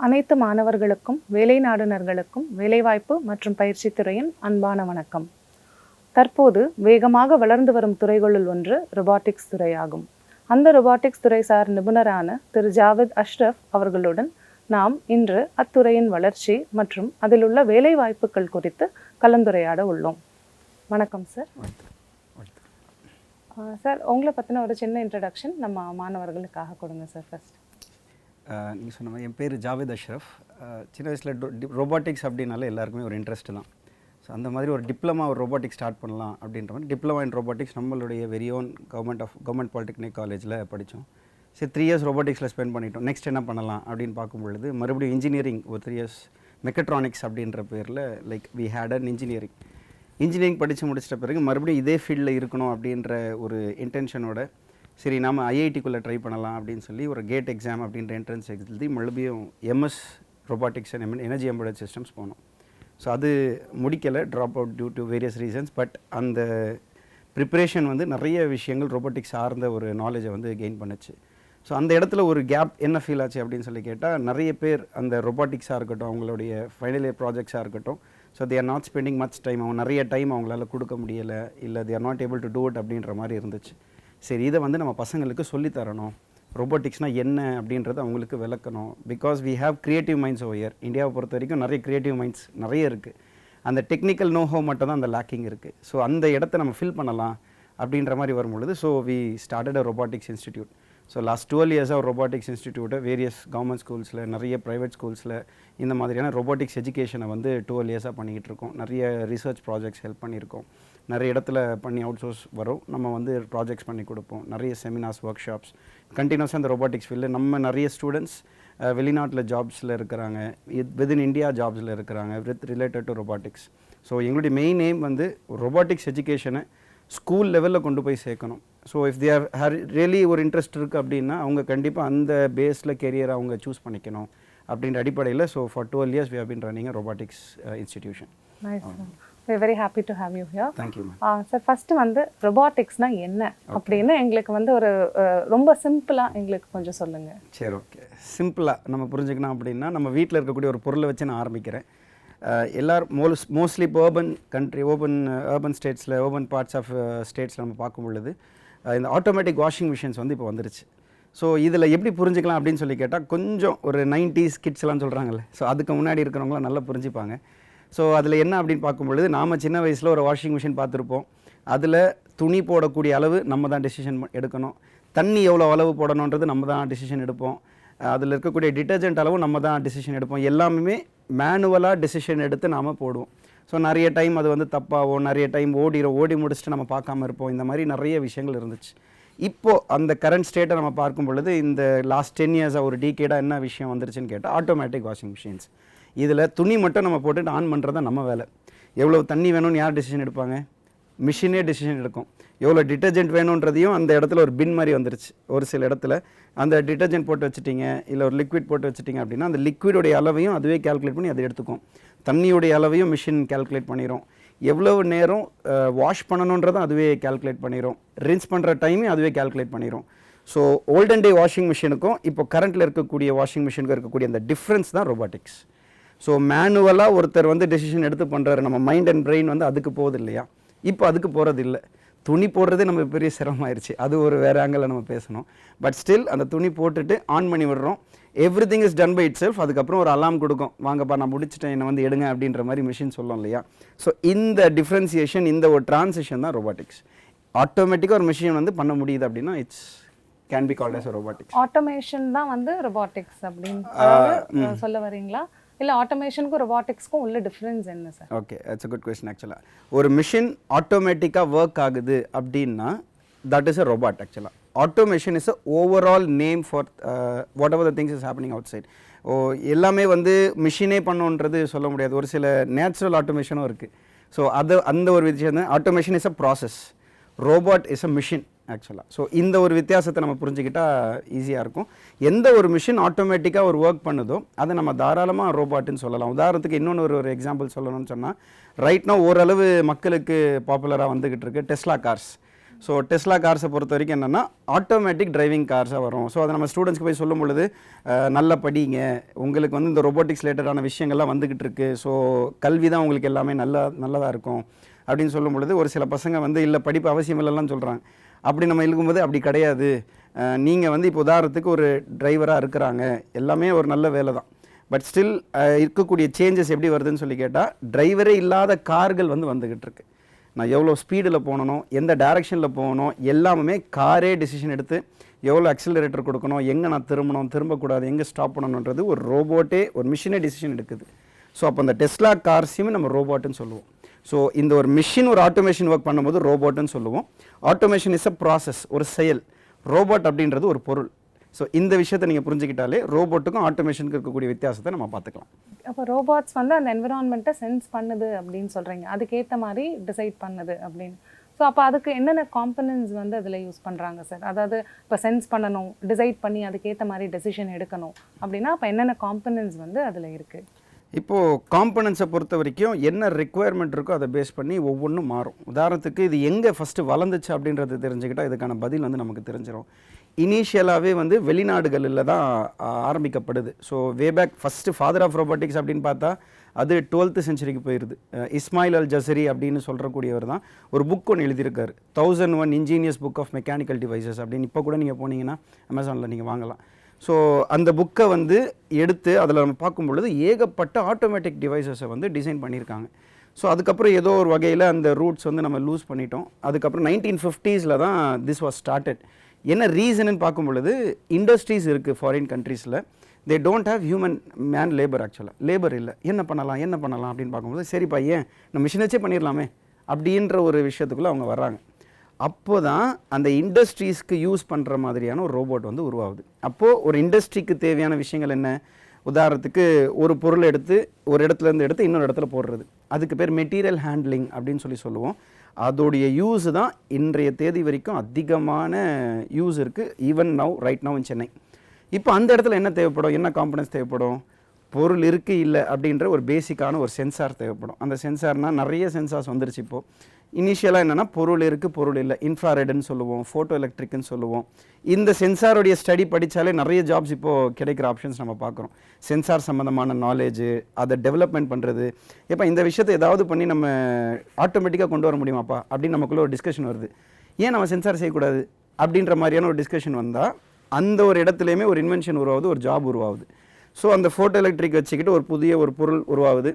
அனைத்து மாணவர்களுக்கும் வேலை நாடுனர்களுக்கும் வேலைவாய்ப்பு மற்றும் பயிற்சி துறையின் அன்பான வணக்கம். தற்போது வேகமாக வளர்ந்து வரும் துறைகளுள் ஒன்று ரொபாட்டிக்ஸ் துறையாகும். அந்த ரொபாட்டிக்ஸ் துறை சார் நிபுணரான திரு ஜாவேத் அஷ்ரஃப் அவர்களுடன் நாம் இன்று அத்துறையின் வளர்ச்சி மற்றும் அதில் உள்ள வேலை வாய்ப்புகள் குறித்து கலந்துரையாட உள்ளோம். வணக்கம் சார். சார், உங்களை பற்றின ஒரு சின்ன இன்ட்ரடக்ஷன் நம்ம மாணவர்களுக்காக கொடுங்க சார். ஃபர்ஸ்ட் நீங்கள் சொன்ன மாதிரி என் பேர் ஜாவேத் அஷ்ரஃப். சின்ன வயசில் ரோபாட்டிக்ஸ் அப்படின்னாலே எல்லாருக்குமே ஒரு இன்ட்ரெஸ்ட் தான். ஸோ அந்த மாதிரி ஒரு டிப்ளமா ஒரு ரோபாட்டிக்ஸ் ஸ்டார்ட் பண்ணலாம் அப்படின்ற மாதிரி டிப்ளமா இன் ரோபாட்டிக்ஸ் நம்மளுடைய வெரி ஓன் கவர்மெண்ட் பாலிடெக்னிக் காலேஜில் படித்தோம். சரி, 3 இயர்ஸ் ரோபாட்டிக்ஸில் ஸ்பெண்ட் பண்ணிட்டோம். நெக்ஸ்ட் என்ன பண்ணலாம் அப்படின்னு பார்க்கும் பொழுது மறுபடியும் இன்ஜினியரிங் ஒரு 3 இயர்ஸ் மெக்கட்ரானிக்ஸ் அப்படின்ற பேரில் வி ஹேட் அன் இன்ஜினியரிங் படித்து முடிச்சிட்ட பிறகு மறுபடியும் இதே ஃபீல்டில் இருக்கணும் அப்படின்ற ஒரு இன்டென்ஷனோட சரி நம்ம ஐஐடிக்குள்ளே ட்ரை பண்ணலாம் அப்படின்னு சொல்லி ஒரு கேட் எக்ஸாம் அப்படின்ற என்ட்ரன்ஸ் எழுதி மறுபடியும் MS robotics and energy embedded systems போனோம். ஸோ அது முடிக்கலை, drop out due to various reasons. But அந்த ப்ரிப்ரேஷன் வந்து நிறைய விஷயங்கள் ரொபாட்டிக்ஸ் சார்ந்த ஒரு நாலேஜை வந்து கெயின் பண்ணுச்சு. ஸோ அந்த இடத்துல ஒரு கேப் என்ன ஃபீல் ஆச்சு அப்படின்னு சொல்லி கேட்டால், நிறைய பேர் அந்த ரொபாட்டிக்ஸாக இருக்கட்டும், அவங்களுடைய ஃபைனல் இயர் ப்ராஜெக்ட்ஸாக இருக்கட்டும், so they are not spending much time, அவங்க நிறைய டைம் அவங்களால கொடுக்க முடியலை, இல்லை they are not able to do it அப்படின்ற மாதிரி இருந்துச்சு. சரி, இதை வந்து நம்ம பசங்களுக்கு சொல்லித்தரணும், ரொபாட்டிக்ஸ்னால் என்ன அப்படின்றத அவங்களுக்கு விளக்கணும். Because we have creative minds over year. இந்தியாவை பொறுத்த வரைக்கும் நிறைய கிரியேட்டிவ் மைண்ட்ஸ் நிறைய இருக்குது. அந்த டெக்னிக்கல் நோஹோ மட்டும் தான் அந்த லேக்கிங் இருக்குது. ஸோ அந்த இடத்த நம்ம ஃபில் பண்ணலாம் அப்படின்ற மாதிரி வரும்பொழுது so we started a robotics institute. So last 12 இயர்ஸாக ரொபாட்டிக்ஸ் இன்ஸ்டிடியூட்டை வேரியஸ் கவர்மெண்ட் ஸ்கூல்ஸில், நிறைய ப்ரைவேட் ஸ்கூல்ஸில் இந்த மாதிரியான ரொபாட்டிக்ஸ் எஜுகேஷனை வந்து 12 இயர்ஸாக பண்ணிக்கிட்டு இருக்கோம். நிறைய ரிசர்ச் ப்ராஜெக்ட்ஸ் ஹெல்ப் பண்ணியிருக்கோம். நிறைய இடத்துல பண்ணி அவுட் சோர்ஸ் வரும், நம்ம வந்து ப்ராஜெக்ட்ஸ் பண்ணி கொடுப்போம். நிறைய செமினார்ஸ், ஒர்க் ஷாப்ஸ் கண்டினியூஸாக அந்த ரொபாட்டிக்ஸ் ஃபீல்டில் நம்ம நிறைய ஸ்டூடெண்ட்ஸ் வெளிநாட்டில் ஜாப்ஸில் இருக்கிறாங்க, வித்தின் இந்தியா ஜாப்ஸில் இருக்கிறாங்க with related to robotics. So எங்களுடைய மெயின் எய்ம் வந்து ரொபாட்டிக்ஸ் எஜுகேஷனை ஸ்கூல் லெவலில் கொண்டு போய் சேர்க்கணும். So if they hair really ஒரு இன்ட்ரெஸ்ட் இருக்குது அப்படின்னா அவங்க கண்டிப்பாக அந்த பேஸில் கெரியரை அவங்க சூஸ் பண்ணிக்கணும் அப்படின்ற அடிப்படையில். So for 12 years we have been running a robotics institution. We are very happy to have you here. Thank you, ma'am. Sir, first வந்து ரொபாட்டிக்ஸ்னா என்ன அப்படின்னு எங்களுக்கு வந்து ஒரு ரொம்ப சிம்பிளாக எங்களுக்கு கொஞ்சம் சொல்லுங்கள். சரி, ஓகே. சிம்பிளாக நம்ம புரிஞ்சுக்கணும் அப்படின்னா, நம்ம வீட்டில் இருக்கக்கூடிய ஒரு பொருளை வச்சு நான் ஆரம்பிக்கிறேன். எல்லோரும் மோஸ்ட்லி இப்போ urban ஸ்டேட்ஸில், urban பார்ட்ஸ் ஆஃப் ஸ்டேட்ஸில் நம்ம பார்க்கும் பொழுது இந்த ஆட்டோமேட்டிக் வாஷிங் மிஷின்ஸ் வந்து இப்போ வந்துருச்சு. ஸோ இதில் எப்படி புரிஞ்சுக்கலாம் அப்படின்னு சொல்லி கேட்டால், கொஞ்சம் ஒரு 90s கிட்ஸ்லாம் சொல்கிறாங்கல்ல, ஸோ அதுக்கு முன்னாடி இருக்கிறவங்களாம் நல்லா புரிஞ்சுப்பாங்க. ஸோ அதில் என்ன அப்படின்னு பார்க்கும்பொழுது, நாம் சின்ன வயசில் ஒரு வாஷிங் மிஷின் பார்த்துருப்போம். அதில் துணி போடக்கூடிய அளவு நம்ம தான் டெசிஷன் எடுக்கணும், தண்ணி எவ்வளோ அளவு போடணுன்றது நம்ம தான் டெசிஷன் எடுப்போம், அதில் இருக்கக்கூடிய டிட்டர்ஜென்ட் அளவு நம்ம தான் டெசிஷன் எடுப்போம். எல்லாமே மேனுவலாக டெசிஷன் எடுத்து நாம் போடுவோம். ஸோ நிறைய டைம் அது வந்து தப்பாகும், நிறைய டைம் ஓடி முடிச்சுட்டு நம்ம பார்க்காம இருப்போம். இந்த மாதிரி நிறைய விஷயங்கள் இருந்துச்சு. இப்போது அந்த கரண்ட் ஸ்டேட்டை நம்ம பார்க்கும் பொழுது இந்த லாஸ்ட் 10 இயர்ஸாக ஒரு டீகேடாக என்ன விஷயம் வந்துருச்சுன்னு கேட்டால், ஆட்டோமேட்டிக் வாஷிங் மிஷின்ஸ். இதில் துணி மட்டும் நம்ம போட்டுட்டு ஆன் பண்ணுறது தான் நம்ம வேலை. எவ்வளோ தண்ணி வேணும்னு யார் டெசிஷன் எடுப்பாங்க? மிஷினே டெசிஷன் எடுக்கும். எவ்வளோ டிட்டர்ஜென்ட் வேணுன்றதையும் அந்த இடத்துல ஒரு பின் மாதிரி வந்துருச்சு. ஒரு சில இடத்துல அந்த டிட்டர்ஜென்ட் போட்டு வச்சுட்டிங்க, இல்லை ஒரு லிக்விட் போட்டு வச்சுட்டிங்க அப்படின்னா அந்த லிக்விடோடைய அளவையும் அதுவே கேல்குலேட் பண்ணி அதை எடுத்துக்கும். தண்ணியோடைய அளவையும் மிஷின் கேல்குலேட் பண்ணிடும். எவ்வளவு நேரம் வாஷ் பண்ணணுன்றதும் அதுவே கேல்குலேட் பண்ணிடும். ரின்ஸ் பண்ணுற டைமையும் அதுவே கேல்குலேட் பண்ணிடும். ஸோ ஓல்டன் டே வாஷிங் மிஷினுக்கும் இப்போ கரண்ட்டில் இருக்கக்கூடிய வாஷிங் மிஷினுக்கும் இருக்கக்கூடிய அந்த டிஃப்ரென்ஸ் தான் ரொபாட்டிக்ஸ். ஸோ மேனுவலாக ஒருத்தர் வந்து டெசிஷன் எடுத்து பண்ணுறாரு, நம்ம மைண்ட் அண்ட் பிரெயின் வந்து அதுக்கு போகுது இல்லையா? இப்போ அதுக்கு போகிறது இல்லை. துணி போடுறதே நம்ம பெரிய சிரமமாயிருச்சு, அது ஒரு வேறு ஆங்கிளில் நம்ம பேசணும். பட் ஸ்டில் அந்த துணி போட்டுட்டு ஆன் பண்ணி விடுறோம், everything is done by itself. அதுக்கப்புறம் ஒரு அலாம் கொடுக்கும், வாங்கப்பா நான் முடிச்சிட்டேன், என்னை வந்து எடுங்க அப்படின்ற மாதிரி மிஷின் சொல்லும் இல்லையா? ஸோ இந்த டிஃப்ரென்சியேஷன், இந்த ஒரு டிரான்சிஷன் தான் ரொபாட்டிக்ஸ். ஆட்டோமேட்டிக்காக ஒரு மிஷின் வந்து பண்ண முடியுது அப்படின்னா it's can be called as a robotics. Automation தான் வந்து ரொபாட்டிக்ஸ் அப்படின்னு சொல்ல வரீங்களா? இல்லை ஆட்டோமேஷனுக்கும் ரொபாட்டிக்ஸ்க்கும் உள்ள டிஃப்ரென்ஸ் என்ன sir? Okay, it's a good question. ஆக்சுவலாக ஒரு மிஷின் ஆட்டோமேட்டிக்காக ஒர்க் ஆகுது அப்படின்னா தட் இஸ் அ ரொபாட். ஆக்சுவலாக automation is a overall name for whatever the things is happening outside. எல்லாமே வந்து மிஷினே பண்ணுன்றது சொல்ல முடியாது. ஒரு சில நேச்சுரல் ஆட்டோமேஷனும் இருக்குது. ஸோ அந்த ஒரு விஷயம் தான் automation is a process, robot is a machine ஆக்சுவலாக. ஸோ இந்த ஒரு வித்தியாசத்தை நம்ம புரிஞ்சுக்கிட்டால் ஈஸியாக இருக்கும். எந்த ஒரு மிஷின் ஆட்டோமேட்டிக்காக ஒரு ஒர்க் பண்ணுதோ அதை நம்ம தாராளமாக ரோபாட்டுன்னு சொல்லலாம். உதாரணத்துக்கு இன்னொன்று ஒரு எக்ஸாம்பிள் சொல்லணும்னு சொன்னால், ரைட்னா ஓரளவு மக்களுக்கு பாப்புலராக வந்துக்கிட்டு இருக்கு டெஸ்லா கார்ஸ். ஸோ டெஸ்லா கார்ஸை பொறுத்த வரைக்கும் என்னென்னா ஆட்டோமேட்டிக் டிரைவிங் கார்ஸாக வரும். ஸோ அதை நம்ம ஸ்டூடெண்ட்ஸ்க்கு போய் சொல்லும் பொழுது நல்ல படிங்க, உங்களுக்கு வந்து இந்த ரொபோட்டிக்ஸ் ரிலேட்டடான விஷயங்கள்லாம் வந்துக்கிட்டு இருக்கு, ஸோ கல்வி தான் உங்களுக்கு எல்லாமே நல்லதாக இருக்கும் அப்படின்னு சொல்லும் பொழுது ஒரு சில பசங்க வந்து இல்லை படிப்பு அவசியம் இல்லைலாம் சொல்கிறாங்க. அப்படி நம்ம இருக்கும்போது அப்படி கிடையாது. நீங்கள் வந்து இப்போ உதாரணத்துக்கு ஒரு டிரைவராக இருக்கிறாங்க, எல்லாமே ஒரு நல்ல வேலை தான், பட் ஸ்டில் இருக்கக்கூடிய சேஞ்சஸ் எப்படி வருதுன்னு சொல்லி கேட்டால் டிரைவரே இல்லாத கார்கள் வந்து வந்துக்கிட்டு இருக்கு. நான் எவ்வளோ ஸ்பீடில் போகணும், எந்த டைரெக்ஷனில் போகணும், எல்லாமே காரே டிசிஷன் எடுத்து எவ்வளோ அக்சிலரேட்டர் கொடுக்கணும், எங்கே நான் திரும்பக்கூடாது, எங்கே ஸ்டாப் பண்ணணுன்றது ஒரு ரோபோட்டே, ஒரு மிஷினே டிசிஷன் எடுக்குது. ஸோ அப்போ அந்த டெஸ்லா கார்ஸையுமே நம்ம ரோபோட்டுன்னு சொல்லுவோம். ஸோ இந்த ஒரு மிஷின் ஒரு ஆட்டோமேஷன் ஒர்க் பண்ணும்போது ரோபோட்டுன்னு சொல்லுவோம். ஆட்டோமேஷன் இஸ் அ ப்ராசஸ், ஒரு செயல். ரோபோட் அப்படின்றது ஒரு பொருள். ஸோ இந்த விஷயத்தை நீங்கள் புரிஞ்சுக்கிட்டாலே ரோபோட்டுக்கும் ஆட்டோமேஷனுக்கு இருக்கக்கூடிய வித்தியாசத்தை நம்ம பார்த்துக்கலாம். அப்போ ரோபோட்ஸ் வந்து அந்த என்விரான்மெண்ட்டை சென்ஸ் பண்ணுது அப்படின்னு சொல்கிறீங்க, அதுக்கேற்ற மாதிரி டிசைட் பண்ணுது அப்படின்னு. ஸோ அப்போ அதுக்கு என்னென்ன காம்பனன்ட்ஸ் வந்து அதில் யூஸ் பண்ணுறாங்க சார்? அதாவது இப்போ சென்ஸ் பண்ணணும், டிசைட் பண்ணி அதுக்கேற்ற மாதிரி டெசிஷன் எடுக்கணும் அப்படின்னா அப்போ என்னென்ன காம்பனன்ட்ஸ் வந்து அதில் இருக்குது? இப்போது காம்பனன்ட்ஸை பொறுத்த வரைக்கும் என்ன ரெக்குவயர்மெண்ட் இருக்கோ அதை பேஸ் பண்ணி ஒவ்வொன்றும் மாறும். உதாரணத்துக்கு இது எங்கே ஃபஸ்ட்டு வளர்ந்துச்சு அப்படின்றது தெரிஞ்சுக்கிட்டால் இதுக்கான பதில் வந்து நமக்கு தெரிஞ்சிடும். இனிஷியலாகவே வந்து வெளிநாடுகளில் தான் ஆரம்பிக்கப்படுது. So way back first father of robotics அப்படின்னு பார்த்தா அது 12th செஞ்சுரிக்கு போயிடுது. இஸ்மாயில் அல் ஜசரி அப்படின்னு சொல்கிறக்கூடியவர் தான் ஒரு புக் ஒன்று எழுதியிருக்காரு, 1001 ingenious book of mechanical devices அப்படின்னு. இப்போ கூட நீங்கள் போனீங்கன்னா அமேசானில் நீங்கள் வாங்கலாம். ஸோ அந்த புக்கை வந்து எடுத்து அதில் நம்ம பார்க்கும் பொழுது ஏகப்பட்ட ஆட்டோமேட்டிக் டிவைசஸை வந்து டிசைன் பண்ணியிருக்காங்க. ஸோ அதுக்கப்புறம் ஏதோ ஒரு வகையில் அந்த ரூட்ஸ் வந்து நம்ம லூஸ் பண்ணிட்டோம். அதுக்கப்புறம் 1950s தான் திஸ் வாஸ் ஸ்டார்டட். என்ன ரீசன்னு பார்க்கும் பொழுது இண்டஸ்ட்ரீஸ் இருக்குது ஃபாரின் கண்ட்ரீஸில், they don't have human man labour. ஆக்சுவலாக லேபர் இல்லை, என்ன பண்ணலாம் அப்படின்னு பார்க்கும்போது சரிப்பா ஏன் நம்ம மிஷின் வச்சே பண்ணிடலாமே அப்படின்ற ஒரு விஷயத்துக்குள்ளே அவங்க வர்றாங்க. அப்போ தான் அந்த இண்டஸ்ட்ரீஸ்க்கு யூஸ் பண்ணுற மாதிரியான ஒரு ரோபோட் வந்து உருவாகுது. அப்போது ஒரு இண்டஸ்ட்ரிக்கு தேவையான விஷயங்கள் என்ன, உதாரணத்துக்கு ஒரு பொருளை எடுத்து ஒரு இடத்துலேருந்து எடுத்து இன்னொரு இடத்துல போடுறது, அதுக்கு பேர் மெட்டீரியல் ஹேண்ட்லிங் அப்படின்னு சொல்லுவோம். அதோடைய யூஸ் தான் இன்றைய தேதி வரைக்கும் அதிகமான யூஸ் இருக்குது, even right now in Chennai. இப்போ அந்த இடத்துல என்ன தேவைப்படும், என்ன காம்பனன்ட்ஸ் தேவைப்படும், பொருள் இருக்குது இல்லை அப்படின்ற ஒரு பேசிக்கான ஒரு சென்சார் தேவைப்படும். அந்த சென்சார்னால் நிறைய சென்சார்ஸ் வந்துருச்சு இப்போது. இனிஷியலாக என்னென்னா பொருள் இருக்குது பொருள் இல்லை, இன்ஃப்ராரெட்னு சொல்லுவோம், ஃபோட்டோ எலக்ட்ரிக்னு சொல்லுவோம். இந்த சென்சாருடைய ஸ்டடி படித்தாலே நிறைய ஜாப்ஸ் இப்போது கிடைக்கிற ஆப்ஷன்ஸ் நம்ம பார்க்குறோம். சென்சார் சம்மந்தமான நாலேஜு, அதை டெவலப்மெண்ட் பண்ணுறது. இப்போ இந்த விஷயத்தை ஏதாவது பண்ணி நம்ம ஆட்டோமேட்டிக்காக கொண்டு வர முடியுமாப்பா அப்படின்னு நமக்குள்ளே ஒரு டிஸ்கஷன் வருது. ஏன் நம்ம சென்சார் செய்யக்கூடாது அப்படின்ற மாதிரியான ஒரு டிஸ்கஷன் வந்தால் அந்த ஒரு இடத்துலையுமே ஒரு இன்வென்ஷன் உருவாகுது, ஒரு ஜாப் உருவாகுது. ஸோ அந்த ஃபோட்டோ எலக்ட்ரிக் வச்சுக்கிட்டு ஒரு புதிய ஒரு பொருள் உருவாகுது.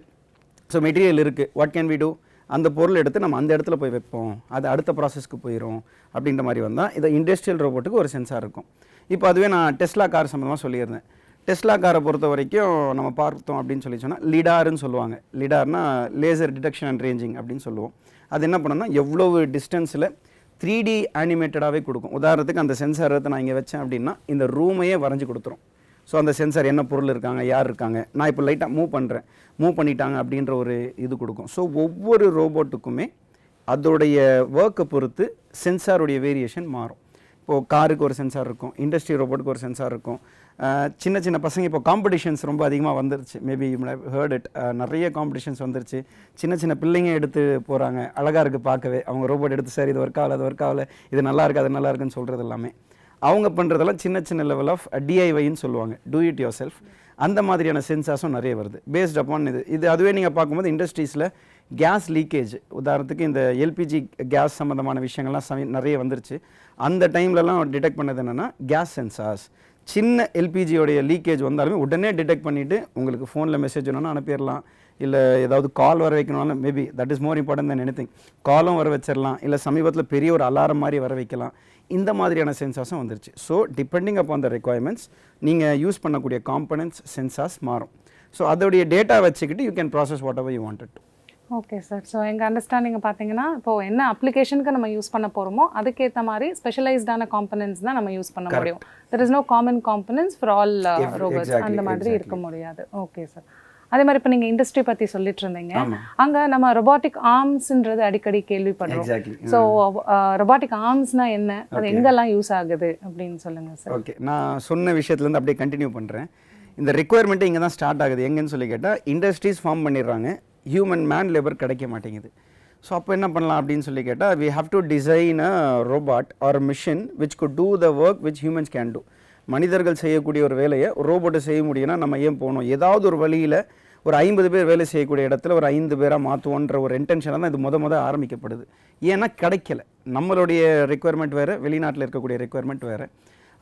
ஸோ மெட்டீரியல் இருக்குது, வாட் கேன் வி டூ, அந்த பொருள் எடுத்து நம்ம அந்த இடத்துல போய் வைப்போம், அது அடுத்த ப்ராசஸ்க்கு போயிடும் அப்படின்ற மாதிரி வந்தால் இதை இண்டஸ்ட்ரியல் ரோபோட்டுக்கு ஒரு சென்சார் இருக்கும். இப்போ அதுவே நான் டெஸ்லா கார் சம்மந்தமாக சொல்லியிருந்தேன். டெஸ்லா காரை பொறுத்த வரைக்கும் நம்ம பார்த்தோம் அப்படின்னு சொன்னால் லிடார்னு சொல்லுவாங்க. லிடார்னா லேசர் டிடெக்ஷன் அண்ட் ரேஞ்சிங் அப்படின்னு சொல்லுவோம். அது என்ன பண்ணணும்னா எவ்வளவு டிஸ்டன்ஸில் 3D அனிமேட்டடாகவே கொடுக்கும். உதாரணத்துக்கு அந்த சென்சார் எடுத்து நான் இங்கே வச்சேன் அப்படின்னா இந்த ரூமையே வரைஞ்சி கொடுத்துரும். ஸோ அந்த சென்சார் என்ன பொருள் இருக்காங்க, யார் இருக்காங்க, நான் இப்போ லைட்டாக மூவ் பண்ணிட்டாங்க அப்படின்ற ஒரு இது கொடுக்கும். ஸோ ஒவ்வொரு ரோபோட்டுக்குமே அதோடைய ஒர்க்கை பொறுத்து சென்சாருடைய வேரியேஷன் மாறும். இப்போது காருக்கு ஒரு சென்சார் இருக்கும், இண்டஸ்ட்ரி ரோபோட்டுக்கு ஒரு சென்சார் இருக்கும். சின்ன சின்ன பசங்க இப்போ காம்படிஷன்ஸ் ரொம்ப அதிகமாக வந்துருச்சு, maybe you have hurt it. நிறைய காம்படிஷன்ஸ் வந்துருச்சு. சின்ன சின்ன பிள்ளைங்க எடுத்து போகிறாங்க, அழகாக இருக்குது பார்க்கவே. அவங்க ரோபோட் எடுத்து சார் இது ஒர்க் ஆகலை, இது நல்லா இருக்குது, அது நல்லா இருக்குன்னு சொல்கிறது எல்லாமே அவங்க பண்ணுறதெல்லாம் சின்ன சின்ன லெவல் ஆஃப் டிஐவைன்னு சொல்லுவாங்க, டூ இட் யோர் செல்ஃப். அந்த மாதிரியான சென்சார்ஸும் நிறைய வருது பேஸ்ட் அப்பான் இது. அதுவே நீங்கள் பார்க்கும்போது இண்டஸ்ட்ரீஸில் கேஸ் லீக்கேஜ், உதாரணத்துக்கு இந்த எல்பிஜி கேஸ் சம்மந்தமான விஷயங்கள்லாம் நிறைய வந்துருச்சு. அந்த டைம்லலாம் டிடெக்ட் பண்ணது என்னென்னா கேஸ் சென்சார்ஸ். சின்ன எல்பிஜியோடைய லீக்கேஜ் வந்தாலுமே உடனே டிடெக்ட் பண்ணிவிட்டு உங்களுக்கு ஃபோனில் மெசேஜ் வேணும்னா அனுப்பிடலாம், இல்லை ஏதாவது கால் வர வைக்கணும்னாலும் maybe that is more important than anything. காலும் வர வச்சிடலாம், இல்லை சமீபத்தில் பெரிய ஒரு அலாரம் மாதிரி வர வைக்கலாம். இந்த மாதிரியான சென்சார்ஸும் வந்துருச்சு. So depending upon the requirements நீங்கள் யூஸ் பண்ணக்கூடிய காம்பனன்ட்ஸ் சென்சார்ஸ் மாறும். ஸோ அதோடைய டேட்டா வச்சுக்கிட்டு you can process what ever you wanted to. Okay sir. So எங்கள் அண்டர்ஸ்டாண்டிங் பார்த்தீங்கன்னா இப்போது என்ன அப்ளிகேஷனுக்கு நம்ம யூஸ் பண்ண போகிறோமோ அதுக்கேற்ற மாதிரி ஸ்பெஷலைஸ்டான காம்பனன்ட்ஸ் தான் நம்ம யூஸ் பண்ண முடியும். There is no common components for all robots, அந்த மாதிரி இருக்க முடியாது. Okay sir. அதே மாதிரி இப்போ நீங்கள் இண்டஸ்ட்ரி பற்றி சொல்லிட்டு இருந்தீங்க, அங்கே நம்ம ரொபாட்டிக் ஆர்ம்ஸ்ன்றது அடிக்கடி கேள்விப்படுறோம். ஸோ ரொபாட்டிக் ஆர்ம்ஸ்னால் என்ன, அது எங்கெல்லாம் யூஸ் ஆகுது அப்படின்னு சொல்லுங்கள் சார். ஓகே, நான் சொன்ன விஷயத்துலேருந்து அப்படியே கண்டினியூ பண்ணுறேன். இந்த ரெக்குவயர்மெண்ட்டு இங்கே தான் ஸ்டார்ட் ஆகுது. எங்கன்னு சொல்லி கேட்டால் இண்டஸ்ட்ரீஸ் ஃபார்ம் பண்ணிடுறாங்க, ஹியூமன் மேன் லேபர் கிடைக்க மாட்டேங்குது. ஸோ அப்போ என்ன பண்ணலாம் அப்படின்னு சொல்லி கேட்டால் we have to design a robot or a machine which could do the work which humans can do. மனிதர்கள் செய்யக்கூடிய ஒரு வேலையை ரோபோட்டை செய்ய முடியும்னா நம்ம ஏன் போகணும்? ஏதாவது ஒரு வழியில் ஒரு 50 பேர் வேலை செய்யக்கூடிய இடத்துல ஒரு 5 பேராக மாற்றுவோன்ற ஒரு இன்டென்ஷனாக தான் இது முத ஆரம்பிக்கப்படுது. ஏன்னா கிடைக்கல, நம்மளுடைய ரெக்குயர்மெண்ட் வேறு, வெளிநாட்டில் இருக்கக்கூடிய ரெக்குயர்மெண்ட் வேறு.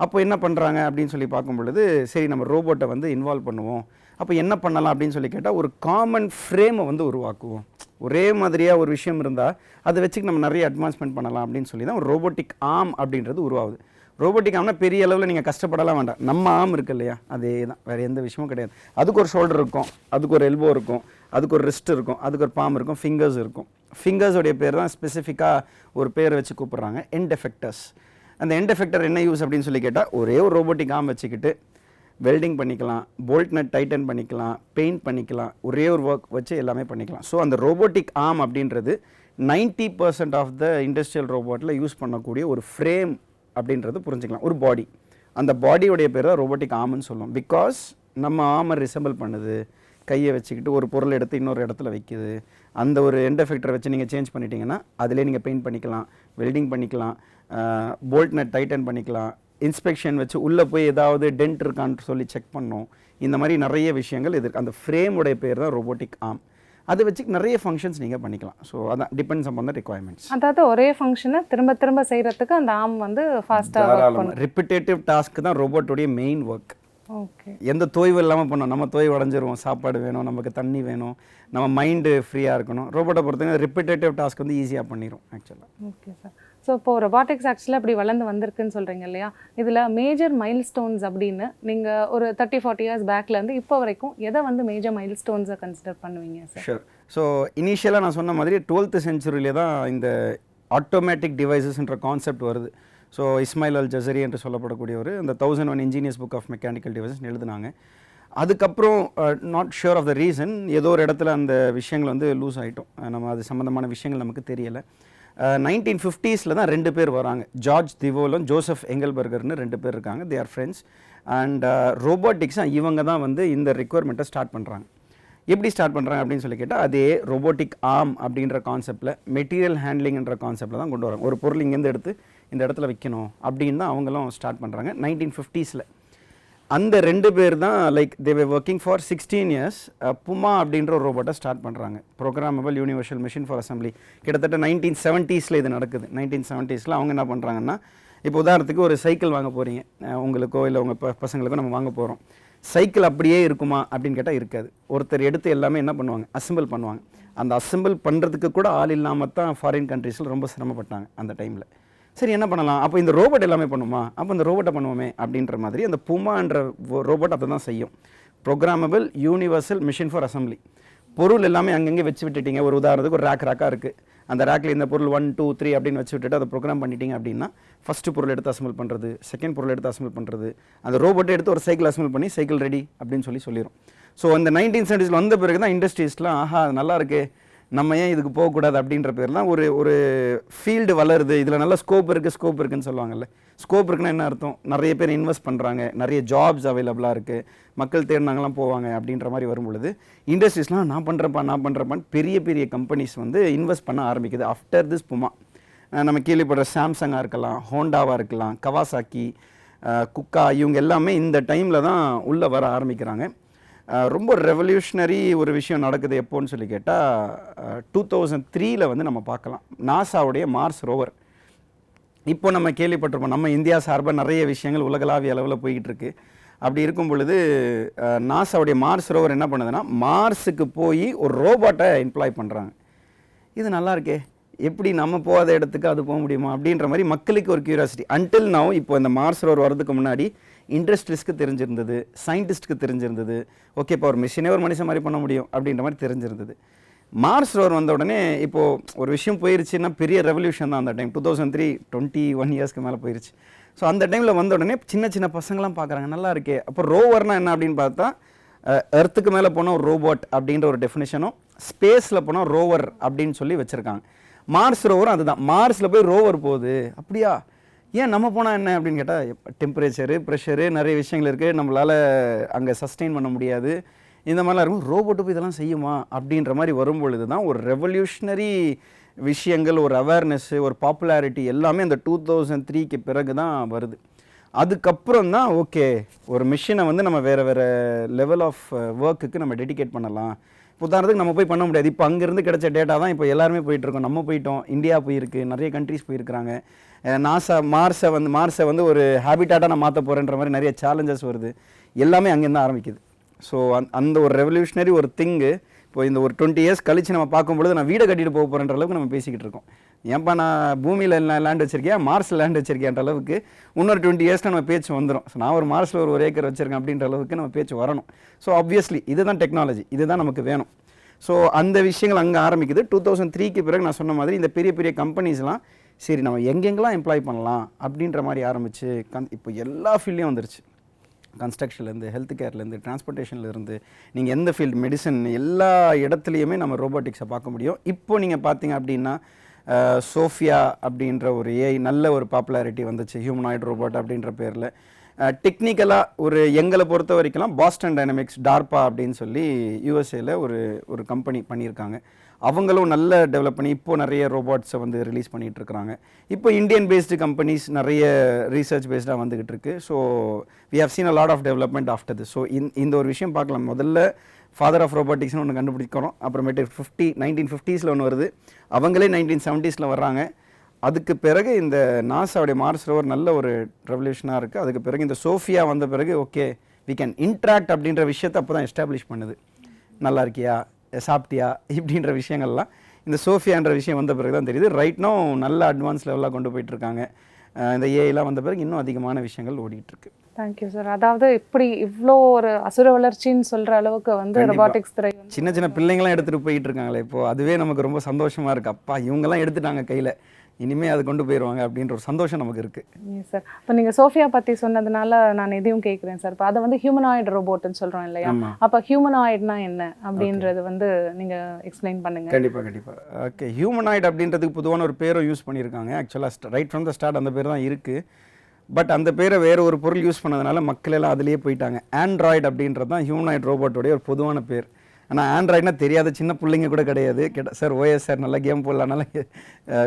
அப்போ என்ன பண்ணுறாங்க அப்படின்னு சொல்லி பார்க்கும் பொழுது, சரி நம்ம ரோபோட்டை வந்து இன்வால்வ் பண்ணுவோம். அப்போ என்ன பண்ணலாம் அப்படின்னு சொல்லி கேட்டால், ஒரு காமன் ஃப்ரேமை வந்து உருவாக்குவோம். ஒரே மாதிரியாக ஒரு விஷயம் இருந்தால் அதை வச்சுக்கு நம்ம நிறைய அட்வான்ஸ்மெண்ட் பண்ணலாம் அப்படின்னு சொல்லி தான் ஒரு ரோபோட்டிக் ஆர்ம் அப்படின்றது உருவாகுது. ரோபோட்டிக் ஆம்னா பெரிய அளவில் நீங்கள் கஷ்டப்படலாம் வேண்டாம், நம்ம ஆம் இருக்கு இல்லையா, அதே தான், வேறு எந்த விஷயமும் கிடையாது. அதுக்கு ஒரு ஷோல்டர் இருக்கும், அதுக்கு ஒரு எல்போ இருக்கும், அதுக்கு ஒரு ரிஸ்ட் இருக்கும், அதுக்கு ஒரு பாம் இருக்கும், ஃபிங்கர்ஸ் இருக்கும். ஃபிங்கர்ஸோடைய பேர் தான் ஸ்பெசிஃபிக்காக ஒரு பேரை வச்சு கூப்பிட்றாங்க, எண்ட் எஃபெக்டர்ஸ். அந்த எண்ட் எஃபெக்டர் என்ன யூஸ் அப்படின்னு சொல்லி கேட்டால், ஒரே ஒரு ரோபோட்டிக் ஆம் வச்சுக்கிட்டு வெல்டிங் பண்ணிக்கலாம், போல்ட் நட் டைட்டன் பண்ணிக்கலாம், பெயிண்ட் பண்ணிக்கலாம், ஒரே ஒரு ஒர்க் வச்சு எல்லாமே பண்ணிக்கலாம். ஸோ அந்த ரோபோட்டிக் ஆர்ம் அப்படின்றது 90% ஆஃப் த இண்டஸ்ட்ரியல் ரோபோட்டில் யூஸ் பண்ணக்கூடிய ஒரு ஃப்ரேம் அப்படின்றது புரிஞ்சுக்கலாம், ஒரு பாடி. அந்த பாடியோடைய பேர் தான் ரோபோட்டிக் ஆர்ம்னு சொல்லுவோம். பிகாஸ் நம்ம ஆர்மை ரிசம்பிள் பண்ணுது, கையை வச்சுக்கிட்டு ஒரு பொருள் எடுத்து இன்னொரு இடத்துல வைக்குது. அந்த ஒரு எண்ட் எஃபெக்டரை வச்சு நீங்கள் சேஞ்ச் பண்ணிட்டீங்கன்னா அதிலே நீங்கள் பெயிண்ட் பண்ணிக்கலாம், வெல்டிங் பண்ணிக்கலாம், போல்ட் நட் டைட்டன் பண்ணிக்கலாம், இன்ஸ்பெக்ஷன் வச்சு உள்ளே போய் ஏதாவது டென்ட் இருக்கான்னு சொல்லி செக் பண்ணோம். இந்த மாதிரி நிறைய விஷயங்கள் இது. அந்த ஃப்ரேமுடைய பேர் தான் ரோபோட்டிக் ஆர்ம். அதை வச்சு நிறைய ஃபங்க்ஷன்ஸ் நீங்கள் பண்ணிக்கலாம். ஸோ அதான் டிபெண்ட்ஸ் அப்பான் த ரிக்வயர்மெண்ட்ஸ். அதாவது ஒரே ஃபங்க்ஷனை திரும்ப செய்கிறதுக்கு அந்த ஆர்ம் வந்து ஃபாஸ்ட்டாக ரிப்பிட்டேட்டிவ் டாஸ்க் தான் ரோபோட்டோடைய மெயின் ஒர்க். ஓகே, எந்த தோய்வு இல்லாமல் பண்ணோம். நம்ம தோய்வு அடைஞ்சிருவோம், சாப்பாடு வேணும், நமக்கு தண்ணி வேணும், நம்ம மைண்டு ஃப்ரீயாக இருக்கணும். ரோபோட்டை பொறுத்தவரை ரிப்பிட்டேட்டிவ் டாஸ்க் வந்து ஈஸியாக பண்ணிடும் ஆக்சுவலாக. Okay sir. ஸோ இப்போது ரொபாட்டிக்ஸ் ஆக்சுவலாக இப்படி வளர்ந்து வந்திருக்குன்னு சொல்கிறீங்க இல்லையா, இதில் மேஜர் மைல் ஸ்டோன்ஸ் அப்படின்னு நீங்கள் ஒரு 30-40 இயர்ஸ் பேக்லேருந்து இப்போ வரைக்கும் எதை வந்து மேஜர் மைல் ஸ்டோன்ஸை கன்சிடர் பண்ணுவீங்க சார்? ஷூர். ஸோ இனிஷியலாக நான் சொன்ன மாதிரி 12th century தான் இந்த ஆட்டோமேட்டிக் டிவைசஸ்ன்ற கான்செப்ட் வருது. ஸோ இஸ்மாயில் அல் ஜசரி என்று சொல்லப்படக்கூடியவர் இந்த 1001 ingenious book of mechanical devices எழுதுனாங்க. அதுக்கப்புறம் not sure of the reason, ஏதோ ஒரு இடத்துல அந்த விஷயங்கள் வந்து லூஸ் ஆகிட்டோம், நம்ம அது சம்மந்தமான விஷயங்கள் நமக்கு தெரியலை. 1950s தான் 2 பேர் வராங்க, ஜார்ஜ் திவோலும் ஜோசப் எங்கல்பர்கர்னு 2 பேர் இருக்காங்க. They are friends. அண்ட் ரோபோட்டிக்ஸாக இவங்க தான் வந்து இந்த ரிக்வயர்மெண்ட்டை ஸ்டார்ட் பண்ணுறாங்க. எப்படி ஸ்டார்ட் பண்ணுறாங்க அப்படின்னு சொல்லி கேட்டால், அதே ரோபோட்டிக் ஆர்ம் அப்படின்ற கான்செப்டில் மெட்டீரியல் ஹேண்ட்லிங்ன்ற கான்செப்டில் தான் கொண்டு வராங்க. ஒரு பொருள் இங்கேருந்து எடுத்து இந்த இடத்துல வைக்கணும் அப்படின்னு தான் அவங்களும் ஸ்டார்ட் பண்ணுறாங்க 1950s. அந்த 2 பேர் தான் like they way working for 16 years. புமா அப்படின்ற ஒரு ரோபோட்டை ஸ்டார்ட் பண்ணுறாங்க, programmable universal machine for assembly. கிட்டத்தட்ட 1970s இது நடக்குது. 1970s அவங்க என்ன பண்ணுறாங்கன்னா, இப்போ உதாரணத்துக்கு ஒரு சைக்கிள் வாங்க போகிறீங்க, உங்களுக்கோ இல்லை உங்கள் பசங்களுக்கோ நம்ம வாங்க போகிறோம். சைக்கிள் அப்படியே இருக்குமா அப்படின்னு கேட்டால் இருக்காது. ஒருத்தர் எடுத்து எல்லாமே என்ன பண்ணுவாங்க, அசம்பிள் பண்ணுவாங்க. அந்த அசம்பிள் பண்ணுறதுக்கு கூட ஆள் இல்லாமல் தான் ஃபாரின் கண்ட்ரீஸில் ரொம்ப சிரமப்பட்டாங்க அந்த டைமில். சரி என்ன பண்ணலாம், அப்போ இந்த ரோபோட் எல்லாமே பண்ணுமா, அப்போ இந்த ரோபோட்டை பண்ணுவோமே அப்படின்ற மாதிரி அந்த புமான்ற ரோபோட் அதை தான் செய்யும். Programmable universal machine for assembly. பொருள் எல்லாமே அங்கங்கே வச்சு விட்டுட்டீங்க. ஒரு உதாரணத்துக்கு ஒரு ரேக்காக இருக்குது, அந்த ரேக்கில் இந்த பொருள் 1 2 3 அப்படின்னு வச்சு விட்டுட்டு அதை ப்ரோக்ராம் பண்ணிட்டீங்க அப்படின்னா, ஃபஸ்ட்டு பொருள் எடுத்து அசம்பிள் பண்ணுறது, செகண்ட் பொருள் எடுத்து அசம்பிள் பண்ணுறது, அந்த ரோபோட்டை எடுத்து ஒரு சைக்கிள் அசம்பிள் பண்ணி சைக்கிள் ரெடி அப்படின்னு சொல்லிடும். ஸோ அந்த 1970s வந்த பிறகு தான் இண்டஸ்ட்ரீஸ்லாம் ஆஹா அது நல்லா இருக்கு, நம்ம ஏன் இதுக்கு போகக்கூடாது அப்படின்ற பேர்லாம் ஒரு ஃபீல்டு வளருது, இதில் நல்ல ஸ்கோப் இருக்குன்னு சொல்லுவாங்கல்ல. ஸ்கோப் இருக்குன்னா என்ன அர்த்தம், நிறைய பேர் இன்வெஸ்ட் பண்ணுறாங்க, நிறைய ஜாப்ஸ் அவைலபிளாக இருக்குது, மக்கள் தேடினாங்களாம் போவாங்க அப்படின்ற மாதிரி வரும் பொழுது இண்டஸ்ட்ரீஸ்லாம் நான் பண்ணுறப்பான்னு பெரிய பெரிய கம்பெனிஸ் வந்து இன்வெஸ்ட் பண்ண ஆரம்பிக்குது. ஆஃப்டர் திஸ் புமா நம்ம கேள்விப்படுற சாம்சங்காக இருக்கலாம், ஹோண்டாவாக இருக்கலாம், கவாசாக்கி, குக்கா, இவங்க எல்லாமே இந்த டைமில் தான் உள்ளே வர ஆரம்பிக்கிறாங்க. ரொம்ப ரெவல்யூஷனரி ஒரு விஷயம் நடக்குது எப்போன்னு சொல்லி கேட்டால் 2003 வந்து நம்ம பார்க்கலாம். நாசாவுடைய மார்ஸ் ரோவர். இப்போ நம்ம கேள்விப்பட்டிருப்போம், நம்ம இந்தியா சார்பாக நிறைய விஷயங்கள் உலகளாவிய அளவில் போய்கிட்டு இருக்கு. அப்படி இருக்கும் பொழுது நாசாவுடைய மார்ஸ் ரோவர் என்ன பண்ணுதுன்னா, மார்ஸுக்கு போய் ஒரு ரோபோட்டை எம்ப்ளாய் பண்ணுறாங்க. இது நல்லா இருக்கே, எப்படி நம்ம போகாத இடத்துக்கு அது போக முடியுமா அப்படின்ற மாதிரி மக்களுக்கு ஒரு கியூரியாசிட்டி. அன்டில் நவ் இப்போ இந்த மார்ஸ் ரோவர் வரதுக்கு முன்னாடி இண்டஸ்ட்ரீஸ்க்கு தெரிஞ்சிருந்தது, சயின்டிஸ்ட்டுக்கு தெரிஞ்சிருந்தது, ஓகே இப்போ ஒரு மிஷினே ஒரு மனுஷன் மாதிரி பண்ண முடியும் அப்படின்ற மாதிரி தெரிஞ்சிருந்தது. மார்ஸ் ரோவர் வந்த உடனே இப்போது ஒரு விஷயம் போயிருச்சுன்னா பெரிய ரெவல்யூஷன் தான். அந்த டைம் 2003 21 இயர்ஸ்க்கு மேலே போயிருச்சு. ஸோ அந்த டைமில் வந்த உடனே சின்ன சின்ன பசங்களாம் பார்க்குறாங்க, நல்லா இருக்கே. அப்போ ரோவர்னால் என்ன அப்படின்னு பார்த்தா, எர்த்துக்கு மேலே போனால் ஒரு ரோபோட் அப்படின்ற ஒரு டெஃபினிஷனும், ஸ்பேஸில் போனால் ரோவர் அப்படின்னு சொல்லி வச்சுருக்காங்க. மார்ஸ் ரோவரும் அதுதான். மார்ஸில் போய் ரோவர் போகுது, அப்படியா, ஏன் நம்ம போனால் என்ன அப்படின்னு கேட்டால், டெம்பரேச்சரு, ப்ரெஷரு, நிறைய விஷயங்கள் இருக்குது, நம்மளால் அங்கே சஸ்டெயின் பண்ண முடியாது, இந்த மாதிரிலாம் இருக்கும். ரோபோட்டு போய் இதெல்லாம் செய்யுமா அப்படின்ற மாதிரி வரும்பொழுது தான் ஒரு ரெவல்யூஷனரி விஷயங்கள், ஒரு அவேர்னஸ்ஸு, ஒரு பாப்புலாரிட்டி எல்லாமே அந்த 2003க்கு பிறகு தான் வருது. அதுக்கப்புறம் தான் ஓகே ஒரு மிஷினை வந்து நம்ம வேறு வேறு லெவல் ஆஃப் ஒர்க்குக்கு நம்ம டெடிகேட் பண்ணலாம். உதாரணத்துக்கு நம்ம போய் பண்ண முடியாது. இப்போ அங்கேருந்து கிடைச்ச டேட்டா தான் இப்போ எல்லாருமே போயிட்டுருக்கோம். நம்ம போயிட்டோம், இந்தியா போயிருக்கு, நிறைய கண்ட்ரிஸ் போயிருக்கிறாங்க. நாசா மார்ஸை வந்து ஒரு ஹேபிட்டாட்டாக நான் மாற்ற போகிறேன்ற மாதிரி நிறைய சேலஞ்சஸ் வருது. எல்லாமே அங்கேருந்து ஆரம்பிக்குது. ஸோ அந்த ஒரு ரெவல்யூஷனரி ஒரு திங்கு இப்போ இந்த ஒரு 20 இயர்ஸ் கழிச்சு நம்ம பார்க்கும்பொழுது நான் வீடை கட்டிட்டு போக போகிறன்ற அளவுக்கு நம்ம பேசிக்கிட்டு இருக்கோம். ஏன்ப்பா நான் பூமியில் லேண்ட் வச்சிருக்கேன், மார்ஸில் லேண்ட் வச்சிருக்கேன்ற அளவுக்கு இன்னொரு 20 இயர்ஸில் நம்ம பேச்சு வந்துடும். ஸோ நான் ஒரு மார்ஸில் ஒரு ஏக்கர் வச்சிருக்கேன் அப்படின்ற அளவுக்கு நம்ம பேச்சு வரணும். ஸோ ஆப்வியஸ்லி இதுதான் டெக்னாலஜி, இதுதான் நமக்கு வேணும். ஸோ அந்த விஷயங்கள் அங்கே ஆரம்பிக்குது. 2003க்கு பிறகு நான் சொன்ன மாதிரி இந்த பெரிய பெரிய கம்பெனிஸ்லாம் சரி நம்ம எங்கெங்கெல்லாம் எம்ப்ளாய் பண்ணலாம் அப்படின்ற மாதிரி ஆரம்பித்து இப்போ எல்லா ஃபீல்ட்லேயும் வந்துருச்சு. கன்ஸ்ட்ரக்ஷன்லேருந்து, ஹெல்த் கேர்லேருந்து, டிரான்ஸ்போர்ட்டேஷன்லேருந்து, நீங்கள் எந்த ஃபீல்டு, மெடிசன், எல்லா இடத்துலையுமே நம்ம ரோபோட்டிக்ஸை பார்க்க முடியும். இப்போ நீங்கள் பார்த்தீங்க அப்படின்னா சோஃபியா அப்படின்ற ஒரு ஏஐ நல்ல ஒரு பாப்புலாரிட்டி வந்துச்சு, ஹியூமனாய்டு ரோபோட் அப்படின்ற பேரில். டெக்னிக்கலாக ஒரு எங்களை பொறுத்த வரைக்கும் பாஸ்டன் டைனமிக்ஸ், டார்பா அப்படின்னு சொல்லி யூஎஸ்ஏல ஒரு கம்பெனி பண்ணியிருக்காங்க. அவங்களும் நல்ல டெவலப் பண்ணி இப்போது நிறைய ரோபோட்ஸை வந்து ரிலீஸ் பண்ணிகிட்டு இருக்கிறாங்க. இப்போ இந்தியன் பேஸ்டு கம்பெனிஸ் நிறைய ரீசர்ச் பேஸ்டாக வந்துக்கிட்டு இருக்கு. So we have seen a lot of development after this. ஸோ இந்த ஒரு விஷயம் பார்க்கலாம். முதல்ல ஃபாதர் ஆஃப் ரோபோட்டிக்ஸ்னு ஒன்று கண்டுபிடிக்கிறோம். அப்புறமேட்டு 1950s ஒன்று வருது, அவங்களே 1970s வர்றாங்க. அதுக்கு பிறகு இந்த நாசாவுடைய மார்ஸ் ரோவர் நல்ல ஒரு ரெவல்யூஷனாக இருக்குது. அதுக்கு பிறகு இந்த சோஃபியா வந்த பிறகு ஓகே வி கேன் இன்ட்ராக்ட் அப்படின்ற விஷயத்தை அப்போ தான் எஸ்டாப்ளிஷ் பண்ணுது. நல்லா இருக்கியா, சாப்பிட்டியா இப்படின்ற விஷயங்கள்லாம் இந்த சோஃபியான்ற விஷயம் வந்த பிறகு தான் தெரியுது. ரைட்னோ நல்ல அட்வான்ஸ் லெவலாக கொண்டு போயிட்டுருக்காங்க. இந்த ஏஐலாம் வந்த பிறகு இன்னும் அதிகமான விஷயங்கள் ஓடிட்டுருக்கு. Thank you sir. அதாவது இப்படி இவ்வளோ ஒரு அசுர வளர்ச்சின்னு சொல்கிற அளவுக்கு வந்து ரொபாட்டிக்ஸ் துறை சின்ன சின்ன பிள்ளைங்களாம் எடுத்துகிட்டு போயிட்டு இருக்காங்களே இப்போது, அதுவே நமக்கு ரொம்ப சந்தோஷமாக இருக்குது. அப்பா இவங்கெல்லாம் எடுத்துட்டாங்க கையில், இனிமேல் அது கொண்டு போயிடுவாங்க அப்படின்ற ஒரு சந்தோஷம் நமக்கு இருக்குது. சார் இப்போ நீங்கள் சோஃபியா பற்றி சொன்னதுனால நான் எதையும் கேட்குறேன் சார். இப்போ அதை வந்து ஹியூமனாய்டு ரோபோட்னு சொல்கிறோம் இல்லையா? அப்போ ஹியூமனாய்டுனா என்ன அப்படின்றது வந்து நீங்கள் எக்ஸ்பிளைன் பண்ணுங்கள். கண்டிப்பாக. ஓகே, ஹியூமனாய்டு அப்படின்றதுக்கு பொதுவான ஒரு பேரும் யூஸ் பண்ணியிருக்காங்க. ஆக்சுவலாக ரைட் ஃப்ரம் த ஸ்டார்ட் அந்த பேர் தான் இருக்குது. பட் அந்த பேரை வேறு ஒரு பொருள் யூஸ் பண்ணதுனால மக்கள் எல்லாம் அதிலேயே போயிட்டாங்க. ஆண்ட்ராய்டு அப்படின்றது தான் ஹியூமனாய்டு ரோபோட்டோடைய ஒரு பொதுவான பேர். ஆனால் ஆண்ட்ராய்டுனா தெரியாத சின்ன பிள்ளைங்க கூட கிடையாது. சார் ஓஎஸ் சார் நல்லா கேம் போடலாம், நல்லா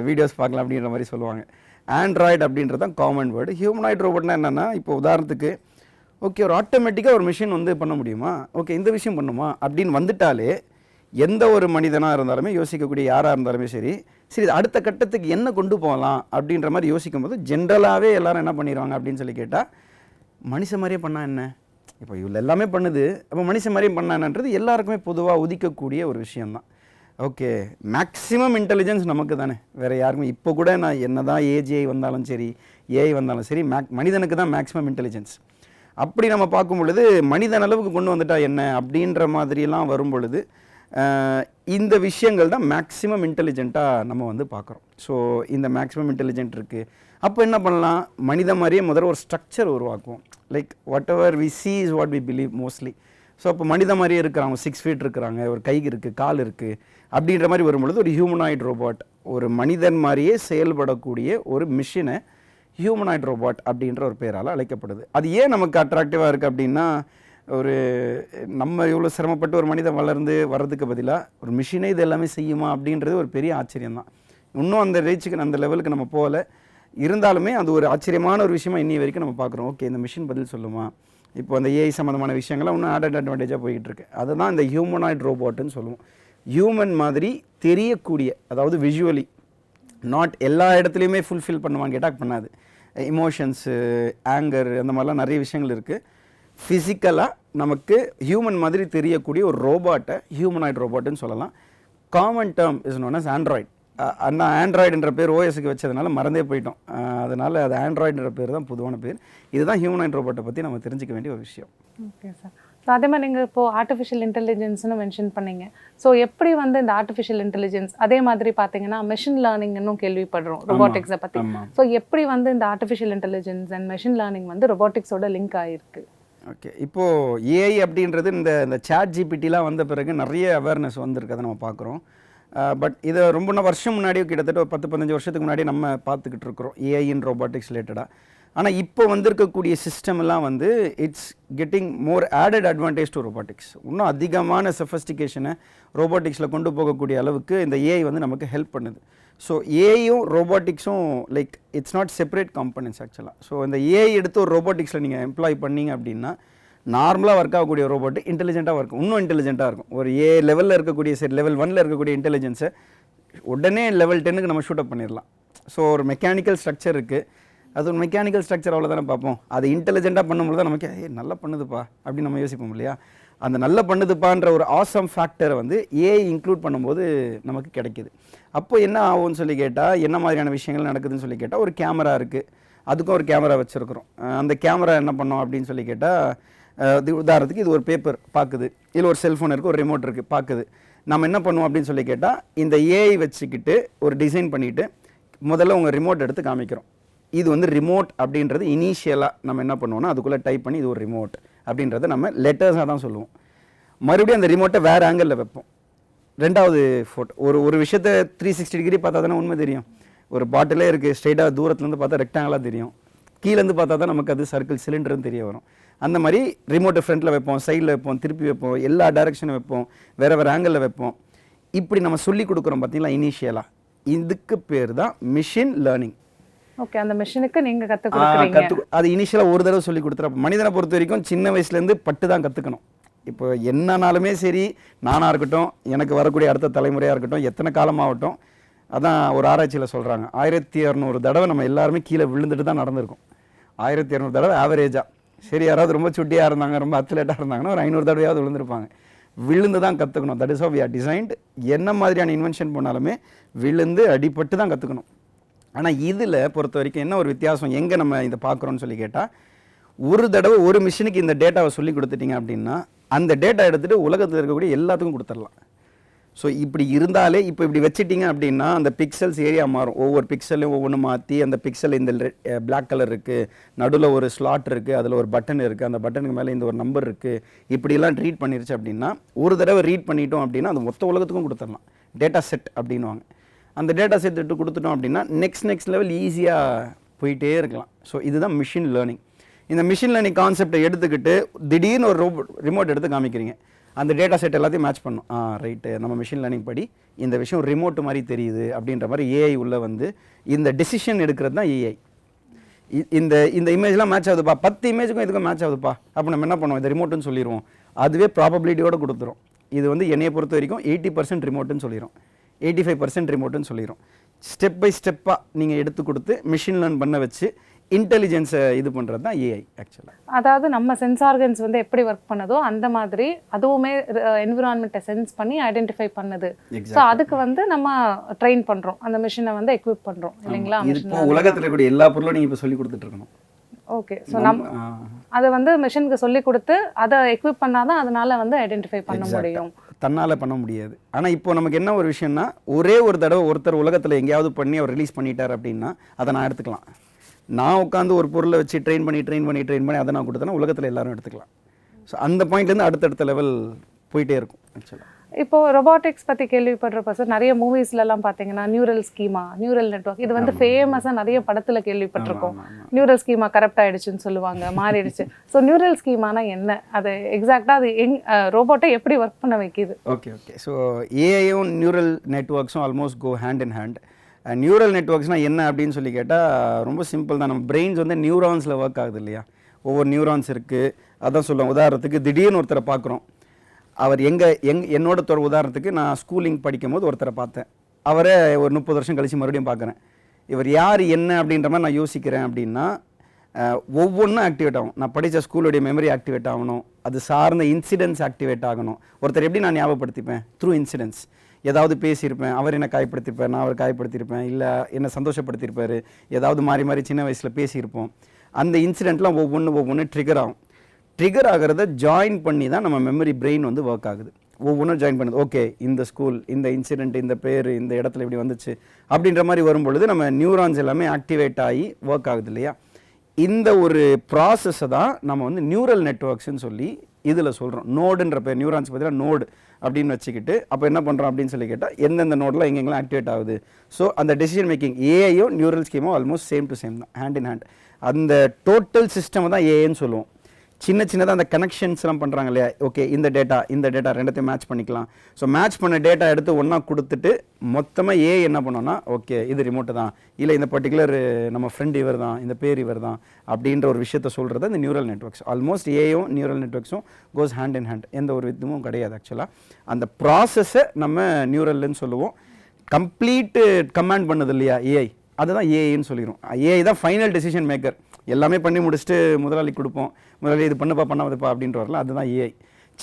வீடியோஸ் பார்க்கலாம் அப்படின்ற மாதிரி சொல்லுவாங்க. ஆண்ட்ராய்டு அப்படின்றது தான் காமன் வேர்டு. ஹியூமனாய்டு ரோபோட்னா என்னென்னா, இப்போ உதாரணத்துக்கு ஓகே ஒரு ஆட்டோமேட்டிக்காக ஒரு மிஷின் வந்து பண்ண முடியுமா, ஓகே இந்த விஷயம் பண்ணுமா அப்படின்னு வந்துட்டாலே எந்த ஒரு மனிதனாக இருந்தாலுமே யோசிக்கக்கூடிய யாராக இருந்தாலுமே சரி அடுத்த கட்டத்துக்கு என்ன கொண்டு போகலாம் அப்படின்ற மாதிரி யோசிக்கும் போது ஜென்ரலாகவே எல்லோரும் என்ன பண்ணிடுவாங்க அப்படின்னு சொல்லி கேட்டால் மனுஷ மாதிரியே பண்ணால் என்ன, இப்போ இவ்வளோ எல்லாமே பண்ணுது, அப்போ மனுஷன் மாதிரியும் பண்ணான்ன்றது எல்லாருக்குமே பொதுவாக உதிக்கக்கூடிய ஒரு விஷயந்தான். ஓகே, மேக்ஸிமம் இன்டெலிஜென்ஸ் நமக்கு தானே, வேறு யாருக்குமே. இப்போ கூட நான் என்ன தான் ஏஜிஐ வந்தாலும் சரி, ஏஐ வந்தாலும் சரி, மனிதனுக்கு தான் மேக்ஸிமம் இன்டெலிஜென்ஸ். அப்படி நம்ம பார்க்கும் பொழுது மனிதன் அளவுக்கு கொண்டு வந்துட்டா என்ன அப்படின்ற மாதிரியெல்லாம் வரும் பொழுது இந்த விஷயங்கள் தான் மேக்ஸிமம் இன்டெலிஜென்ட்டாக நம்ம வந்து பார்க்குறோம். ஸோ இந்த மேக்ஸிமம் இன்டெலிஜென்ட் இருக்குது. அப்போ என்ன பண்ணலாம், மனித மாதிரியே முதல்ல ஒரு ஸ்ட்ரக்சர் உருவாக்குவோம். Like whatever we see is what we believe mostly. So அப்போ மனித மாதிரியே இருக்கிறாங்க, 6 feet இருக்கிறாங்க, ஒரு கை இருக்குது, கால் இருக்குது அப்படின்ற மாதிரி வரும்பொழுது ஒரு ஹியூமனாய்டு ரோபோட், ஒரு மனிதன் மாதிரியே செயல்படக்கூடிய ஒரு மிஷினை ஹியூமனாய்டு ரோபோட் அப்படின்ற ஒரு பேரால் அழைக்கப்படுது. அது ஏன் நமக்கு அட்ராக்டிவாக இருக்குது அப்படின்னா, ஒரு நம்ம இவ்வளோ சிரமப்பட்டு ஒரு மனிதன் வளர்ந்து வர்றதுக்கு பதிலாக ஒரு மிஷினே இது எல்லாமே செய்யுமா அப்படின்றது ஒரு பெரிய ஆச்சரியம் தான். இன்னும் அந்த ரீச்சுக்கு அந்த லெவலுக்கு நம்ம போகல, இருந்தாலுமே அது ஒரு ஆச்சரியமான ஒரு விஷயமா இன்னி வரைக்கும் நம்ம பார்க்குறோம். ஓகே இந்த மிஷின் பதில் சொல்லுமா, இப்போ அந்த ஏஐ சம்மந்தமான விஷயங்கள்லாம் இன்னும் ஆடட் அட்வான்டேஜாக போய்கிட்டு இருக்கு. அதுதான் இந்த ஹியூமனாய்டு ரோபோட்டுன்னு சொல்லுவோம். ஹியூமன் மாதிரி தெரியக்கூடிய, அதாவது விஷுவலி நாட் எல்லா இடத்துலையுமே ஃபுல்ஃபில் பண்ணுவான்னு கேட்டால் பண்ணாது. இமோஷன்ஸு, ஆங்கர், அந்த மாதிரிலாம் நிறைய விஷயங்கள் இருக்குது. ஃபிசிக்கலாக நமக்கு ஹியூமன் மாதிரி தெரியக்கூடிய ஒரு ரோபோட்டை ஹியூமனாய்டு ரோபோட்டுன்னு சொல்லலாம். Common term is known as android. அந்த ஆண்ட்ராய்டுன்ற பேர் ஓஎஸ்க்கு வச்சதுனால மறந்தே போயிட்டோம். அதனால் அது ஆண்ட்ராய்டுன்ற பேர் தான் பொதுவான பேர். இதுதான் ஹியூமனாய்டு ரோபோட்டை பற்றி நம்ம தெரிஞ்சிக்க வேண்டிய ஒரு விஷயம். Okay sir. ஸோ அதே மாதிரி நீங்கள் இப்போது ஆர்டிஃபிஷியல் இன்டெலிஜென்ஸ்னு மென்ஷன் பண்ணீங்க. ஸோ எப்படி வந்து இந்த ஆர்டிஃபிஷியல் இன்டெலிஜென்ஸ், அதே மாதிரி பார்த்தீங்கன்னா மெஷின் லேர்னிங்னும் கேள்விப்படுறோம் ரொபாட்டிக்ஸை பற்றி. ஸோ எப்படி வந்து இந்த artificial intelligence and machine learning வந்து ரொபாட்டிக்ஸோட லிங்க் ஆகிருக்கு? ஓகே, இப்போது ஏஐ அப்படின்றது இந்த சாட் ஜிபிடிலாம் வந்த பிறகு நிறைய அவேர்னஸ் வந்திருக்கதை நம்ம பார்க்குறோம். பட் இதை ரொம்ப வருஷம் முன்னாடியே, கிட்டத்தட்ட ஒரு 10-15 வருஷத்துக்கு முன்னாடி நம்ம பார்த்துக்கிட்டு இருக்கிறோம் ஏஐ இன் ரோபாட்டிக்ஸ் ரிலேட்டடாக. ஆனால் இப்போ வந்திருக்கக்கூடிய சிஸ்டம்லாம் வந்து it's getting more added advantage to robotics. இன்னும் அதிகமான செஃபஸ்டிகேஷனை ரோபோட்டிக்ஸில் கொண்டு போகக்கூடிய அளவுக்கு இந்த ஏஐ வந்து நமக்கு ஹெல்ப் பண்ணுது. ஸோ ஏஐயும் ரோபோட்டிக்ஸும் like it's not separate components ஆக்சுவலாக. ஸோ இந்த ஏஐ எடுத்து ஒரு ரோபோட்டிக்ஸில் நீங்கள் எம்ப்ளாய் பண்ணீங்க அப்படின்னா நார்மலாக ஒர்க் ஆகக்கூடிய ரோபோட் இன்டெலிஜென்ட்டாக இருக்கும், இன்னும் இன்டெலிஜென்ட்டாக இருக்கும். ஒரு லெவலில் இருக்கக்கூடிய சரி லெவல் 1ல் இருக்கக்கூடிய இன்டெலிஜென்ஸை உடனே லெவல் 10க்கு நம்ம ஷூட் அப் பண்ணிடலாம். ஸோ ஒரு மெக்கானிக்கல் ஸ்ட்ரக்சர் இருக்குது, அது ஒரு மெக்கானிக்கல் ஸ்ட்ரக்சர் அவ்வளோதானே பார்ப்போம். அது இன்டெலிஜென்ட்டாக பண்ணும்போது தான் நமக்கு நல்லா பண்ணுதுப்பா அப்படின்னு நம்ம யோசிப்போம் இல்லையா. அந்த நல்லா பண்ணுதுப்பான்ற ஒரு ஆசம் ஃபேக்டரை வந்து ஏஐ இன்க்ளூட் பண்ணும்போது நமக்கு கிடைக்கிது. அப்போ என்ன ஆகும்னு சொல்லி கேட்டால், என்ன மாதிரியான விஷயங்கள் நடக்குதுன்னு சொல்லி கேட்டால், ஒரு கேமரா இருக்குது, அதுக்கும் ஒரு கேமரா வச்சுருக்குறோம். அந்த கேமரா என்ன பண்ணோம் அப்படின்னு சொல்லி கேட்டால், உதாரணத்துக்கு இது ஒரு பேப்பர் பார்க்குது, இல்லை ஒரு செல்ஃபோன் இருக்குது, ஒரு ரிமோட் இருக்குது பார்க்குது. நம்ம என்ன பண்ணுவோம் அப்படின்னு சொல்லி கேட்டால், இந்த ஏஐ வச்சுக்கிட்டு ஒரு டிசைன் பண்ணிவிட்டு முதல்ல உங்கள் ரிமோட் எடுத்து காமிக்கிறோம். இது வந்து ரிமோட் அப்படின்றது இனிஷியலாக நம்ம என்ன பண்ணுவோம்னா அதுக்குள்ளே டைப் பண்ணி இது ஒரு ரிமோட் அப்படின்றத நம்ம லெட்டர்ஸாக தான் சொல்லுவோம். மறுபடியும் அந்த ரிமோட்டை வேறு ஆங்கிளில் வைப்போம். ரெண்டாவது ஃபோட்டோ ஒரு விஷயத்தை 360 டிகிரி பார்த்தா தானே உண்மை தெரியும். ஒரு பாட்டிலே இருக்குது, ஸ்ட்ரெயிட்டாக தூரத்துலேருந்து பார்த்தா ரெக்டாங்கிளாக தெரியும், கீழேருந்து பார்த்தா தான் நமக்கு அது சர்க்கிள் சிலிண்டர்னு தெரிய வரும். அந்த மாதிரி ரிமோட்டை ஃப்ரண்ட்டில் வைப்போம், சைடில் வைப்போம், திருப்பி வைப்போம், எல்லா டைரக்ஷனும் வைப்போம், வேறு ஆங்கிளில் வைப்போம். இப்படி நம்ம சொல்லி கொடுக்குறோம் பார்த்தீங்களா இனிஷியலாக. இதுக்கு பேர் தான் மிஷின் லேர்னிங். ஓகே, அந்த மிஷினுக்கு நீங்கள் கற்றுக் அது இனிஷியலாக ஒரு தடவை சொல்லி கொடுத்துற. மனிதனை பொறுத்த வரைக்கும் சின்ன வயசுலேருந்து பட்டு தான் கற்றுக்கணும். இப்போ என்னன்னாலுமே சரி, நானாக இருக்கட்டும், எனக்கு வரக்கூடிய அடுத்த தலைமுறையாக இருக்கட்டும், எத்தனை காலமாகட்டும், அதான் ஒரு ஆராய்ச்சியில் சொல்கிறாங்க 1200 தடவை நம்ம எல்லாருமே கீழே விழுந்துட்டு தான் நடந்திருக்கோம். 1200 தடவை ஆவரேஜாக. சரி, யாராவது ரொம்ப சுட்டியாக இருந்தாங்க, ரொம்ப அத்லெட்டாக இருந்தாங்கன்னா ஒரு 500 தடவையாவது விழுந்திருப்பாங்க. விழுந்து தான் கற்றுக்கணும். That is how we are designed. என்ன மாதிரியான இன்வென்ஷன் போனாலுமே விழுந்து அடிபட்டு தான் கற்றுக்கணும். ஆனால் இதில் பொறுத்த வரைக்கும் என்ன ஒரு வித்தியாசம் எங்கே நம்ம இதை பார்க்குறோன்னு சொல்லி கேட்டால், ஒரு தடவை ஒரு மிஷினுக்கு இந்த டேட்டாவை சொல்லி கொடுத்துட்டீங்க அப்படின்னா அந்த டேட்டா எடுத்துகிட்டு உலகத்தில் இருக்கக்கூடிய எல்லாத்துக்கும் கொடுத்துடலாம். ஸோ இப்படி இருந்தாலே இப்போ இப்படி வச்சுட்டிங்க அப்படின்னா அந்த பிக்சல்ஸ் ஏரியா மாறும். ஒவ்வொரு பிக்சலையும் ஒவ்வொன்று மாற்றி அந்த பிக்சல் இந்த பிளாக் கலர் இருக்குது, நடுவில் ஒரு ஸ்லாட் இருக்குது, அதில் ஒரு பட்டன் இருக்குது, அந்த பட்டனுக்கு மேலே இந்த ஒரு நம்பர் இருக்குது, இப்படிலாம் ரீட் பண்ணிருச்சு அப்படின்னா ஒரு தடவை ரீட் பண்ணிட்டோம் அப்படின்னா அது மொத்த உலகத்துக்கும் கொடுத்துடலாம். டேட்டா செட் அப்படின்வாங்க. அந்த டேட்டா செட் எடுத்து கொடுத்துட்டோம் அப்படின்னா நெக்ஸ்ட் லெவல் ஈஸியாக போயிட்டே இருக்கலாம். ஸோ இதுதான் மிஷின் லேர்னிங். இந்த மிஷின் லேர்னிங் கான்செப்டை எடுத்துக்கிட்டு திடீர்னு ஒரு ரிமோட் எடுத்து காமிக்கிறீங்க, அந்த டேட்டா செட் எல்லாத்தையும் மேட்ச் பண்ணும். ரைட்டு, நம்ம மிஷின் லேர்னிங் படி இந்த விஷயம் ரிமோட் மாதிரி தெரியுது அப்படின்ற மாதிரி ஏஐ உள்ளே வந்து இந்த டெசிஷன் எடுக்கிறது தான் ஏஐ. இந்த இமேஜ்லாம் மேட்ச் ஆகுதுப்பா, 10 இமேஜுக்கும் இதுக்கும் மேட்ச் ஆகுதுப்பா, அப்போ நம்ம என்ன பண்ணுவோம், இந்த ரிமோட்டுன்னு சொல்லிடுவோம். அதுவே ப்ராபபிலிட்டியோடு கொடுத்துரும். இது வந்து என்னையை பொறுத்த வரைக்கும் 80% ரிமோட்டுன்னு சொல்லிடும், 85% ரிமோட்டுன்னு சொல்லிடும். ஸ்டெப் பை ஸ்டெப்பாக நீங்கள் எடுத்து கொடுத்து மிஷின் லேர்ன் பண்ண வச்சு இன்டெலிஜென்ஸை இது பண்ணுறது தான் ஏஐ ஆக்சுவலாக. அதாவது நம்ம சென்ஸ் ஆர்கன்ஸ் வந்து எப்படி ஒர்க் பண்ணுதோ அந்த மாதிரி அதுவுமே என்விரான்மெண்ட்டை சென்ஸ் பண்ணி ஐடென்டிஃபை பண்ணுது. ஸோ அதுக்கு வந்து நம்ம ட்ரெயின் பண்ணுறோம், அந்த மிஷினை வந்து எக்விப் பண்ணுறோம் இல்லைங்களா. இப்போ உலகத்தில் இருக்கக்கூடிய எல்லா பொருளும் நீங்கள் இப்போ சொல்லி கொடுத்துட்டு இருக்கணும். ஓகே, ஸோ அதை வந்து மிஷினுக்கு சொல்லி கொடுத்து அதை எக்விப் பண்ணாதான் அதனால வந்து ஐடென்டிஃபை பண்ண முடியும். தன்னால் பண்ண முடியாது. ஆனால் இப்போ நமக்கு என்ன ஒரு விஷயம்னா, ஒரே ஒரு தடவை ஒருத்தர் உலகத்தில் எங்கேயாவது பண்ணி அவர் ரிலீஸ் பண்ணிட்டார் அப்படின்னா அதை நான் எடுத்துக்கலாம். நான் உட்காந்து ஒரு பொருளை வச்சு ட்ரெயின் பண்ணி அதை நான் கொடுத்தேன்னா உலகத்தில் எல்லாரும் எடுத்துக்கலாம். ஸோ அந்த பாயிண்ட்லேருந்து அடுத்தடுத்த லெவல் போயிட்டே இருக்கும் ஆக்சுவலாக. இப்போ ரொபாட்டிக்ஸ் பற்றி கேள்விப்படுறப்ப சார் நிறைய மூவிஸ்லலாம் பார்த்தீங்கன்னா நியூரல் ஸ்கீமா, நியூரல் நெட்வொர்க், இது வந்து ஃபேமஸாக நிறைய படத்தில் கேள்விப்பட்டிருக்கோம். நியூரல் ஸ்கீமா கரப்ட் ஆகிடுச்சுன்னு சொல்லுவாங்க, மாறிடுச்சு. ஸோ நியூரல் ஸ்கீமானா என்ன, அது எக்ஸாக்டாக அது ரோபோட்டை எப்படி ஒர்க் பண்ண வைக்கிது? ஓகே, ஸோ ஏஐயும் நியூரல் நெட்வொர்க்ஸும் almost go hand in hand. Neural நெட்வொர்க்ஸ்னால் என்ன அப்படின்னு சொல்லி கேட்டால் ரொம்ப சிம்பிள் தான். நம்ம பிரெயின்ஸ் வந்து நியூரான்ஸில் ஒர்க் ஆகுது இல்லையா, ஒவ்வொரு நியூரான்ஸ் இருக்குது. அதான் சொல்லுவோம், உதாரணத்துக்கு திடீர்னு ஒருத்தரை பார்க்குறோம், அவர் என்னோட உதாரணத்துக்கு நான் ஸ்கூலிங் படிக்கும் போது ஒருத்தரை பார்த்தேன், அவரை ஒரு 30 வருஷம் கழித்து மறுபடியும் பார்க்குறேன். இவர் யார் என்ன அப்படின்ற மாதிரி நான் யோசிக்கிறேன் அப்படின்னா ஒவ்வொன்றும் ஆக்டிவேட் ஆகும். நான் படித்த ஸ்கூலுடைய மெமரி ஆக்டிவேட் ஆகணும், அது சார்ந்த இன்சிடென்ட்ஸ் ஆக்டிவேட் ஆகணும். ஒருத்தர் எப்படி நான் ஞாபகப்படுத்திப்பேன், த்ரூ இன்சிடென்ட்ஸ். ஏதாவது பேசியிருப்பேன், அவர் என்ன காயப்படுத்தியிருப்பார், நான் அவர் காயப்படுத்தியிருப்பேன், இல்லை என்ன சந்தோஷப்படுத்தியிருப்பார், ஏதாவது மாறி சின்ன வயசில் பேசியிருப்போம். அந்த இன்சிடெண்ட்லாம் ஒவ்வொன்று ட்ரிகர் ஆகும். ட்ரிகர் ஆகிறத ஜாயின் பண்ணி தான் நம்ம மெமரி பிரெயின் வந்து ஒர்க் ஆகுது. ஒவ்வொன்றும் ஜாயின் பண்ணுது. ஓகே, இந்த ஸ்கூல், இந்த இன்சிடெண்ட், இந்த பேர், இந்த இடத்துல இப்படி வந்துச்சு அப்படின்ற மாதிரி வரும்பொழுது நம்ம நியூரான்ஸ் எல்லாமே ஆக்டிவேட் ஆகி ஒர்க் ஆகுது இல்லையா. இந்த ஒரு ப்ராசஸை தான் நம்ம வந்து நியூரல் நெட்வொர்க்ஸ்ன்னு சொல்லி இதில் சொல்கிறோம். நோடுன்ற பேர், நியூரான்ஸ் பார்த்தீங்கன்னா நோடு அப்படின்னு வச்சுக்கிட்டு அப்போ என்ன பண்ணுறோம் அப்படின்னு சொல்லி கேட்டால் எந்தெந்த நோடெலாம் எங்கெங்கெல்லாம் ஆக்டிவேட் ஆகுது. ஸோ அந்த டெசிஷன் மேக்கிங் ஏஐயோ நியூரல் ஸ்கீமோ ஆல்மோஸ்ட் சேம் டு சேம் தான், ஹேண்ட் இன் ஹேண்ட். அந்த டோட்டல் சிஸ்டம் தான் ஏன்னு சொல்லுவோம். சின்ன சின்னதாக அந்த கனெக்ஷன்ஸ்லாம் பண்ணுறாங்க இல்லையா, ஓகே இந்த டேட்டா ரெண்டத்தையும் மேட்ச் பண்ணிக்கலாம். ஸோ மேட்ச் பண்ண டேட்டா எடுத்து ஒன்றா கொடுத்துட்டு மொத்தமாக ஏ என்ன பண்ணோன்னா, ஓகே இது ரிமோட்டு தான், இல்லை இந்த பர்டிகுலர் நம்ம ஃப்ரெண்ட் இவர் தான், இந்த பேர் இவர் தான் அப்படின்ற ஒரு விஷயத்த சொல்கிறது இந்த நியூரல் நெட்வொர்க்ஸ். ஆல்மோஸ்ட் ஏயும் நியூரல் நெட்வொர்க்ஸும் கோஸ் ஹேண்ட் இன் ஹேண்ட், எந்த ஒரு இதுவும் கிடையாது. ஆக்சுவலாக அந்த ப்ராசஸை நம்ம நியூரல்னு சொல்லுவோம். கம்ப்ளீட்டு கமாண்ட் பண்ணுது இல்லையா ஏஐ, அதுதான் ஏஐன்னு சொல்லிடும். ஏஐ தான் ஃபைனல் டெசிஷன் மேக்கர். எல்லாமே பண்ணி முடிச்சுட்டு முதலாளி கொடுப்போம், முதலாளி இது பண்ணப்பா பண்ணாதப்பா அப்படின்ற வரலாம், அதுதான் ஏஐ.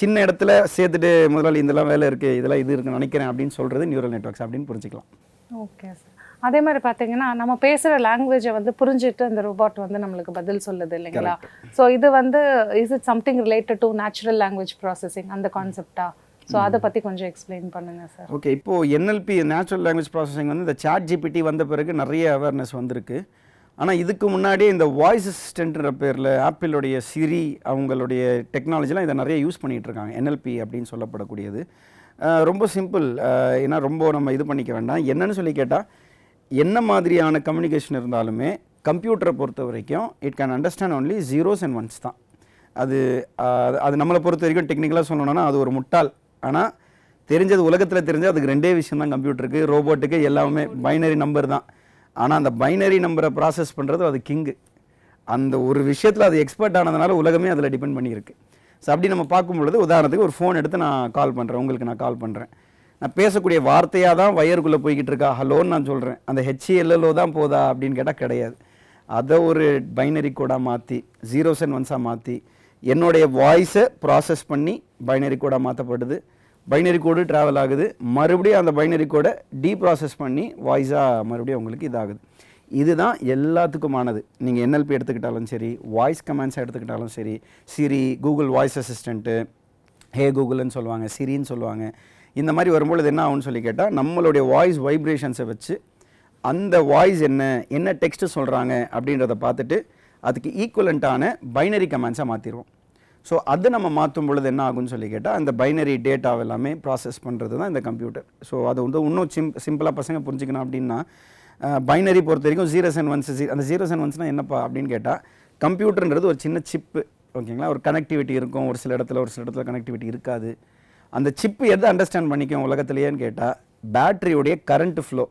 சின்ன இடத்துல சேர்த்துட்டு முதலாளி இதெல்லாம் வேலை இருக்குது, இதெல்லாம் இது இருக்குன்னு நினைக்கிறேன் அப்படின்னு சொல்கிறது நியூரல் நெட்வொர்க்ஸ் அப்படின்னு புரிஞ்சிக்கலாம். Okay sir. அதே மாதிரி பார்த்தீங்கன்னா நம்ம பேசுகிற லாங்குவேஜை வந்து புரிஞ்சுட்டு அந்த ரோபாட் வந்து நம்மளுக்கு பதில் சொல்லுது இல்லைங்களா? ஸோ இது வந்து is it something related to natural language processing அந்த கான்செப்டா? ஸோ அதை பற்றி கொஞ்சம் எக்ஸ்பிளைன் பண்ணுங்கள் சார். ஓகே, இப்போது என்எல்பி நேச்சுரல் லாங்குவேஜ் ப்ராசஸிங் வந்து இந்த சாட் ஜிபிடி வந்த பிறகு நிறைய அவேர்னஸ் வந்திருக்கு. ஆனால் இதுக்கு முன்னாடியே இந்த வாய்ஸ் அசிஸ்டன்ட்ன்ற பேரில் ஆப்பிளுடைய சிரி அவங்களுடைய டெக்னாலஜிலாம் இதை நிறைய யூஸ் பண்ணிகிட்டு இருக்காங்க. என்எல்பி அப்படின்னு சொல்லப்படக்கூடியது ரொம்ப சிம்பிள். ஏன்னா ரொம்ப நம்ம இது பண்ணிக்க வேண்டாம். என்னன்னு சொல்லி கேட்டால், என்ன மாதிரியான கம்யூனிகேஷன் இருந்தாலுமே கம்ப்யூட்டரை பொறுத்த வரைக்கும் it can understand only zeros and once தான். அது நம்மளை பொறுத்த வரைக்கும் டெக்னிக்கலாக சொல்லணும்னா அது ஒரு முட்டாள். ஆனால் தெரிஞ்சது உலகத்தில் தெரிஞ்சது அதுக்கு ரெண்டே விஷயம் தான் கம்ப்யூட்டருக்கு, ரோபோட்டுக்கு, எல்லாமே பைனரி நம்பர் தான். ஆனால் அந்த பைனரி நம்பரை ப்ராசஸ் பண்ணுறது அது கிங்கு. அந்த ஒரு விஷயத்தில் அது எக்ஸ்பர்ட் ஆனதுனால உலகமே அதில் டிபெண்ட் பண்ணியிருக்கு. ஸோ அப்படி நம்ம பார்க்கும்பொழுது உதாரணத்துக்கு ஒரு ஃபோன் எடுத்து நான் கால் பண்ணுறேன், உங்களுக்கு நான் கால் பண்ணுறேன், நான் பேசக்கூடிய வார்த்தையாக தான் வயருக்குள்ளே போய்கிட்டு இருக்கா, ஹலோன்னு நான் சொல்கிறேன். அந்த ஹெச்இஎல்எல்ஓ தான் போதா அப்படின்னு கேட்டால் கிடையாது. அதை ஒரு பைனரி கோடாக மாற்றி ஜீரோஸ் அண்ட் ஒன்ஸாக மாற்றி என்னுடைய வாய்ஸை ப்ராசஸ் பண்ணி பைனரி கோடாக மாற்றப்படுது. பைனரி கோடு ட்ராவல் ஆகுது, மறுபடியும் அந்த பைனரி கோடை டீப்ராசஸ் பண்ணி வாய்ஸாக மறுபடியும் உங்களுக்கு இதாகுது. இதுதான் எல்லாத்துக்குமானது. நீங்கள் என்எல்பி எடுத்துக்கிட்டாலும் சரி, வாய்ஸ் கமாண்ட்ஸை எடுத்துக்கிட்டாலும் சரி, சிரி, கூகுள் வாய்ஸ் அசிஸ்டண்ட்டு, ஹே கூகுள்னு சொல்லுவாங்க, சிரின்னு சொல்லுவாங்க. இந்த மாதிரி வரும்பொழுது என்ன ஆகும்னு சொல்லி கேட்டால், நம்மளுடைய வாய்ஸ் வைப்ரேஷன்ஸை வச்சு அந்த வாய்ஸ் என்ன டெக்ஸ்ட்டு சொல்கிறாங்க அப்படின்றத பார்த்துட்டு அதுக்கு ஈக்குவலண்ட்டான பைனரி கமாண்ட்ஸாக மாற்றிடுவோம். ஸோ அது நம்ம மாற்றும் பொழுது என்ன ஆகும்னு சொல்லி கேட்டால், அந்த பைனரி டேட்டாவை எல்லாமே ப்ராசஸ் பண்ணுறது தான் இந்த கம்ப்யூட்டர். ஸோ அது வந்து இன்னும் சிம்பிளாக பசங்க புரிஞ்சுக்கணும் அப்படின்னா, பைனரி பொறுத்த வரைக்கும் ஜீரோஸ் அண்ட் ஒன்ஸ். அந்த ஜீரோஸ் அண்ட் ஒன்ஸ்னால் என்னப்பா அப்படின்னு கேட்டால், கம்ப்யூட்டர்ன்றது ஒரு சின்ன சிப்பு, ஓகேங்களா? ஒரு கனெக்டிவிட்டி இருக்கும், ஒரு சில இடத்துல கனெக்டிவிட்டி இருக்காது. அந்த சிப்பு எதை அண்டர்ஸ்டாண்ட் பண்ணிக்கும் உலகத்துலையேன்னு கேட்டால், பேட்டரியோடைய கரண்ட் ஃப்ளோ,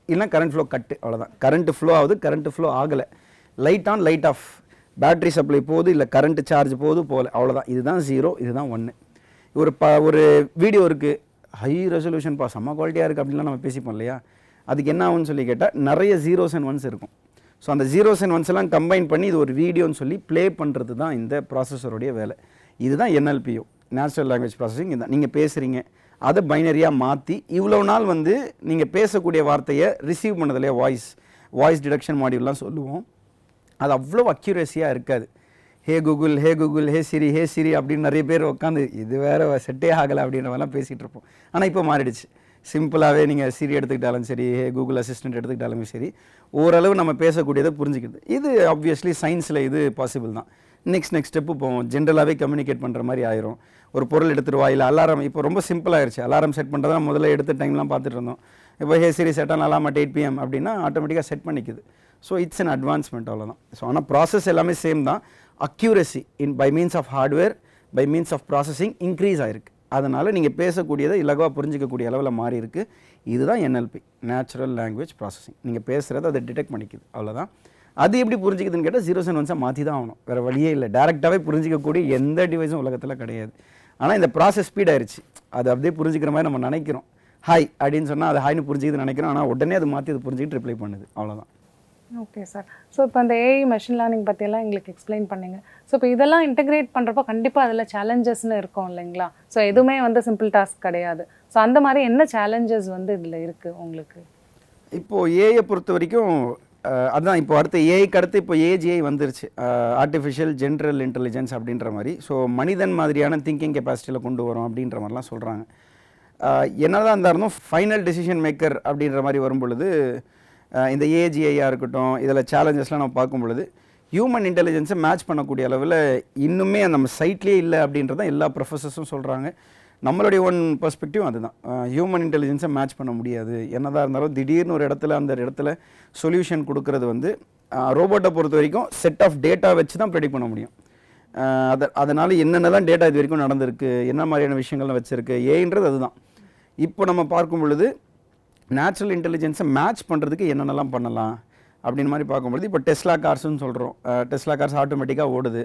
இல்லைனா கரண்ட் ஃப்ளோ கட்டு, அவ்வளோதான். கரண்ட் ஃப்ளோ ஆகுது, கரண்ட் ஃப்ளோ ஆகலை, light on light off, battery supply போகுது, இல்லை கரண்ட் சார்ஜ் போகுது போகல, அவ்வளோதான். இதுதான் ஜீரோ, இதுதான் ஒன்று. ஒரு வீடியோ இருக்குது, ஹை ரெசல்யூஷன்ப்பா, செம்ம குவாலிட்டியாக இருக்குது அப்படின்லாம் நம்ம பேசிப்போம் இல்லையா? அதுக்கு என்ன ஆகும்னு சொல்லி கேட்டால் நிறைய ஜீரோஸ் அண்ட் ஒன்ஸ் இருக்கும். ஸோ அந்த ஜீரோஸ் அண்ட் ஒன்ஸ் எல்லாம் கம்பைன் பண்ணி இது ஒரு வீடியோன்னு சொல்லி ப்ளே பண்ணுறது தான் இந்த ப்ராசஸருடைய வேலை. இதுதான் என்எல்பிஓ, நேச்சுரல் லாங்குவேஜ் ப்ராசஸிங். இதுதான் நீங்கள் பேசுகிறீங்க, அதை பைனரியாக மாற்றி இவ்வளோ நாள் வந்து நீங்கள் பேசக்கூடிய வார்த்தையை ரிசீவ் பண்ணதில்லையா, வாய்ஸ் டிடக்ஷன் மாடியூல்லாம் சொல்லுவோம். அது அவ்வளோ அக்யூரேசியாக இருக்காது. ஹே கூகுள், ஹே சிரி அப்படின்னு நிறைய பேர் உட்காந்து இது வேறு செட்டே ஆகலை அப்படின்ற மாதிரிலாம் பேசிகிட்டு இருப்போம். ஆனால் இப்போ மாறிடுச்சு. சிம்பிளாகவே நீங்கள் சிரி எடுத்துக்கிட்டாலும் சரி, ஹே கூகுள் அசிஸ்டன்ட் எடுத்துக்கிட்டாலுமே சரி, ஓரளவு நம்ம பேசக்கூடியதை புரிஞ்சுக்கிது. இது ஆப்வியஸ்லி சயின்ஸில் இது பாசிபிள் தான். நெக்ஸ்ட் ஸ்டெப்பு போவோம், ஜென்ரலாகவே கம்யூனிகேட் பண்ணுற மாதிரி ஆயிரும். ஒரு பொருள் எடுத்துருவா, இல்லை அலாரம், இப்போ ரொம்ப சிம்பிளாகிடுச்சு. அலாரம் செட் பண்ணுறதா முதல்ல எடுத்து டைம்லாம் பார்த்துட்டு இருந்தோம். இப்போ hey Siri set on alarm at 8 PM அப்படின்னா ஆட்டோமேட்டிக்காக செட் பண்ணிக்குது. ஸோ இட்ஸ் அன் அட்வான்ஸ்மெண்ட், அவ்வளோதான். ஸோ ஆனால் ப்ராசஸ் எல்லாமே சேம் தான். Accuracy by means of hardware, by means of processing increase ஆகிருக்கு. அதனால் நீங்கள் பேசக்கூடியதை இலகுவாக புரிஞ்சிக்கக்கூடிய அளவில் மாறி இருக்குது. இதுதான் என்எல்பி, நேச்சுரல் லாங்குவேஜ் ப்ராசஸிங். நீங்கள் பேசுகிறது அதை டிடெக்ட் பண்ணிக்குது, அவ்வளோதான். அது எப்படி புரிஞ்சிக்குதுன்னு கேட்டால் ஜீரோஸ் அண்ட் ஒன்ஸாக மாற்றி தான் ஆகணும், வேறு வழியே இல்லை. டேரெக்டாகவே புரிஞ்சிக்கக்கூடிய எந்த டிவைஸும் உலகத்தில் கிடையாது. ஆனால் இந்த ப்ராசஸ் ஸ்பீட் ஆயிடுச்சு. அது அப்படியே புரிஞ்சிக்கிற மாதிரி நம்ம நினைக்கிறோம். ஹாய் அப்படின்னு சொன்னால் அது ஹாய்னு புரிஞ்சிக்குதுன்னு நினைக்கிறோம். ஆனால் உடனே அது மாற்றி அது புரிஞ்சிக்கிட்டு ரிப்ளை பண்ணுது, அவ்வளோதான். Okay sir. ஸோ இப்போ அந்த ஏஐ மெஷின் லேர்னிங் பற்றியெல்லாம் எங்களுக்கு எக்ஸ்பிளைன் பண்ணிங்க. ஸோ இப்போ இதெல்லாம் இன்டெகிரேட் பண்ணுறப்போ கண்டிப்பாக அதில் சேலஞ்சஸ்ன்னு இருக்கும் இல்லைங்களா? ஸோ எதுவுமே வந்து சிம்பிள் டாஸ்க் கிடையாது. ஸோ அந்த மாதிரி என்ன சேலஞ்சஸ் வந்து இதில் இருக்குது உங்களுக்கு? இப்போது ஏஐயை பொறுத்த வரைக்கும் அதுதான். இப்போ அடுத்த ஏஐக்கு அடுத்து இப்போ ஏஜிஐ வந்துருச்சு, ஆர்டிஃபிஷியல் ஜென்ரல் இன்டெலிஜென்ஸ் அப்படின்ற மாதிரி. ஸோ மனிதன் மாதிரியான திங்கிங் கெப்பாசிட்டியில் கொண்டு வரோம் அப்படின்ற மாதிரிலாம் சொல்கிறாங்க. என்னதான் இருந்தாலும் ஃபைனல் டெசிஷன் மேக்கர் அப்படின்ற மாதிரி வரும் பொழுது இந்த ஏஜிஐயாக இருக்கட்டும், இதில் சேலஞ்சஸ்லாம் நம்ம பார்க்கும் பொழுது ஹியூமன் இன்டெலிஜென்ஸை மேட்ச் பண்ணக்கூடிய அளவில் இன்னுமே நம்ம சைட்லேயே இல்லை அப்படின்றத எல்லா ப்ரொஃபஸர்ஸும் சொல்கிறாங்க. நம்மளுடைய ஒன் பெர்ஸ்பெக்டிவ் அதுதான். ஹியூமன் இன்டெலிஜென்ஸை மேட்ச் பண்ண முடியாது. என்னதான் இருந்தாலும் திடீர்னு ஒரு இடத்துல அந்த இடத்துல சொல்யூஷன் கொடுக்கறது வந்து ரோபோட்டை பொறுத்த வரைக்கும் செட் ஆஃப் டேட்டா வச்சு தான் ப்ரெடிக்ட் பண்ண முடியும். அதனால் என்னென்னலாம் டேட்டா இது வரைக்கும் நடந்திருக்கு, என்ன மாதிரியான விஷயங்கள்லாம் வச்சுருக்கு, ஏன்றது அதுதான். இப்போ நம்ம பார்க்கும் பொழுது நேச்சுரல் இன்டெலிஜென்ஸை மேட்ச் பண்ணுறதுக்கு என்னென்னலாம் பண்ணலாம் அப்படின்னு மாதிரி பார்க்கும்பொழுது இப்போ டெஸ்லா கார்ஸ்ன்னு சொல்கிறோம். டெஸ்லா கார்ஸ் ஆட்டோமேட்டிக்காக ஓடுது.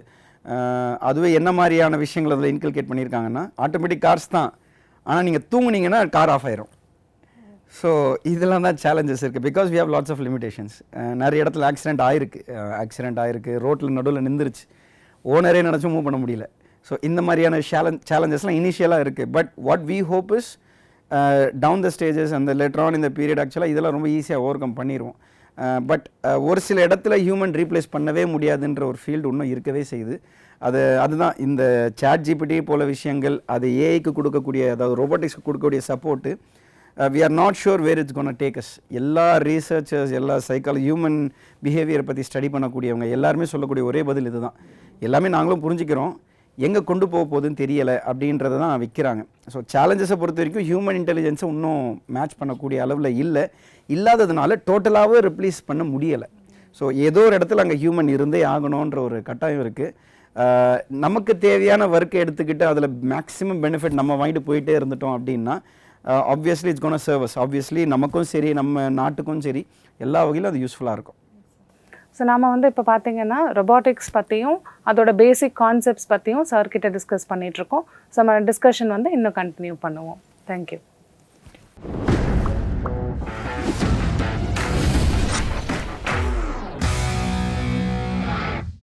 அதுவே என்ன மாதிரியான விஷயங்கள் அதில் இன்கல்கேட் பண்ணியிருக்காங்கன்னா ஆட்டோமேட்டிக் கார்ஸ் தான், ஆனால் நீங்கள் தூங்குனீங்கன்னா கார் ஆஃப் ஆயிரும். ஸோ இதெல்லாம் தான் சேலஞ்சஸ் இருக்குது. Because we have lots of limitations. நிறைய இடத்துல ஆக்சிடென்ட் ஆயிருக்கு, ரோட்டில் நடுவில் நின்றுருச்சு, ஓனரே நினச்சும் மூவ் பண்ண முடியல. ஸோ இந்த மாதிரியான சேலஞ்சஸ்லாம் இனிஷியலாக இருக்குது. But what we hope is down the stages அந்த லேட்டர் ஆன் இந்த பீரியட் ஆக்சுவலாக இதெல்லாம் ரொம்ப ஈஸியாக ஓவர் கம் பண்ணிடுவோம். பட் ஒரு சில இடத்துல ஹியூமன் ரீப்ளேஸ் பண்ணவே முடியாதுன்ற ஒரு ஃபீல்டு இன்னும் இருக்கவே செய்யுது. அதுதான் இந்த சாட் ஜிபிடி போல விஷயங்கள், அது ஏஐக்கு கொடுக்கக்கூடிய, அதாவது ரோபோட்டிக்ஸ்க்கு கொடுக்கக்கூடிய support, we are not sure where it's gonna take us. எல்லா ரீசர்ச்சர்ஸ், எல்லா ஹியூமன் பிஹேவியரை பற்றி ஸ்டடி பண்ணக்கூடியவங்க எல்லாருமே சொல்லக்கூடிய ஒரே பதில் இது தான். எல்லாமே நாங்களும் புரிஞ்சுக்கிறோம், எங்கே கொண்டு போக போகுதுன்னு தெரியலை அப்படின்றத தான் விற்கிறாங்க. ஸோ சேலஞ்சஸை பொறுத்த வரைக்கும் ஹியூமன் இன்டெலிஜென்ஸை இன்னும் மேட்ச் பண்ணக்கூடிய அளவில் இல்லாததுனால டோட்டலாகவே ரிப்ளேஸ் பண்ண முடியலை. ஸோ ஏதோ ஒரு இடத்துல அங்கே ஹியூமன் இருந்தே ஆகணுன்ற ஒரு கட்டாயம் இருக்குது. நமக்கு தேவையான ஒர்க்கை எடுத்துக்கிட்டு அதில் மேக்ஸிமம் பெனிஃபிட் நம்ம வாங்கிட்டு போயிட்டே இருந்துட்டோம் அப்படின்னா obviously it's gonna serve us. Obviously நமக்கும் சரி, நம்ம நாட்டுக்கும் சரி, எல்லா வகையிலும் அது யூஸ்ஃபுல்லாக இருக்கும். ஸோ நம்ம வந்து இப்போ பார்த்தீங்கன்னா ரொபாட்டிக்ஸ் பற்றியும் அதோட பேசிக் கான்செப்ட்ஸ் பற்றியும் சார்கிட்ட டிஸ்கஸ் பண்ணிகிட்ருக்கோம். ஸோ நம்ம டிஸ்கஷன் வந்து இன்னும் கண்டினியூ பண்ணுவோம். தேங்க்யூ.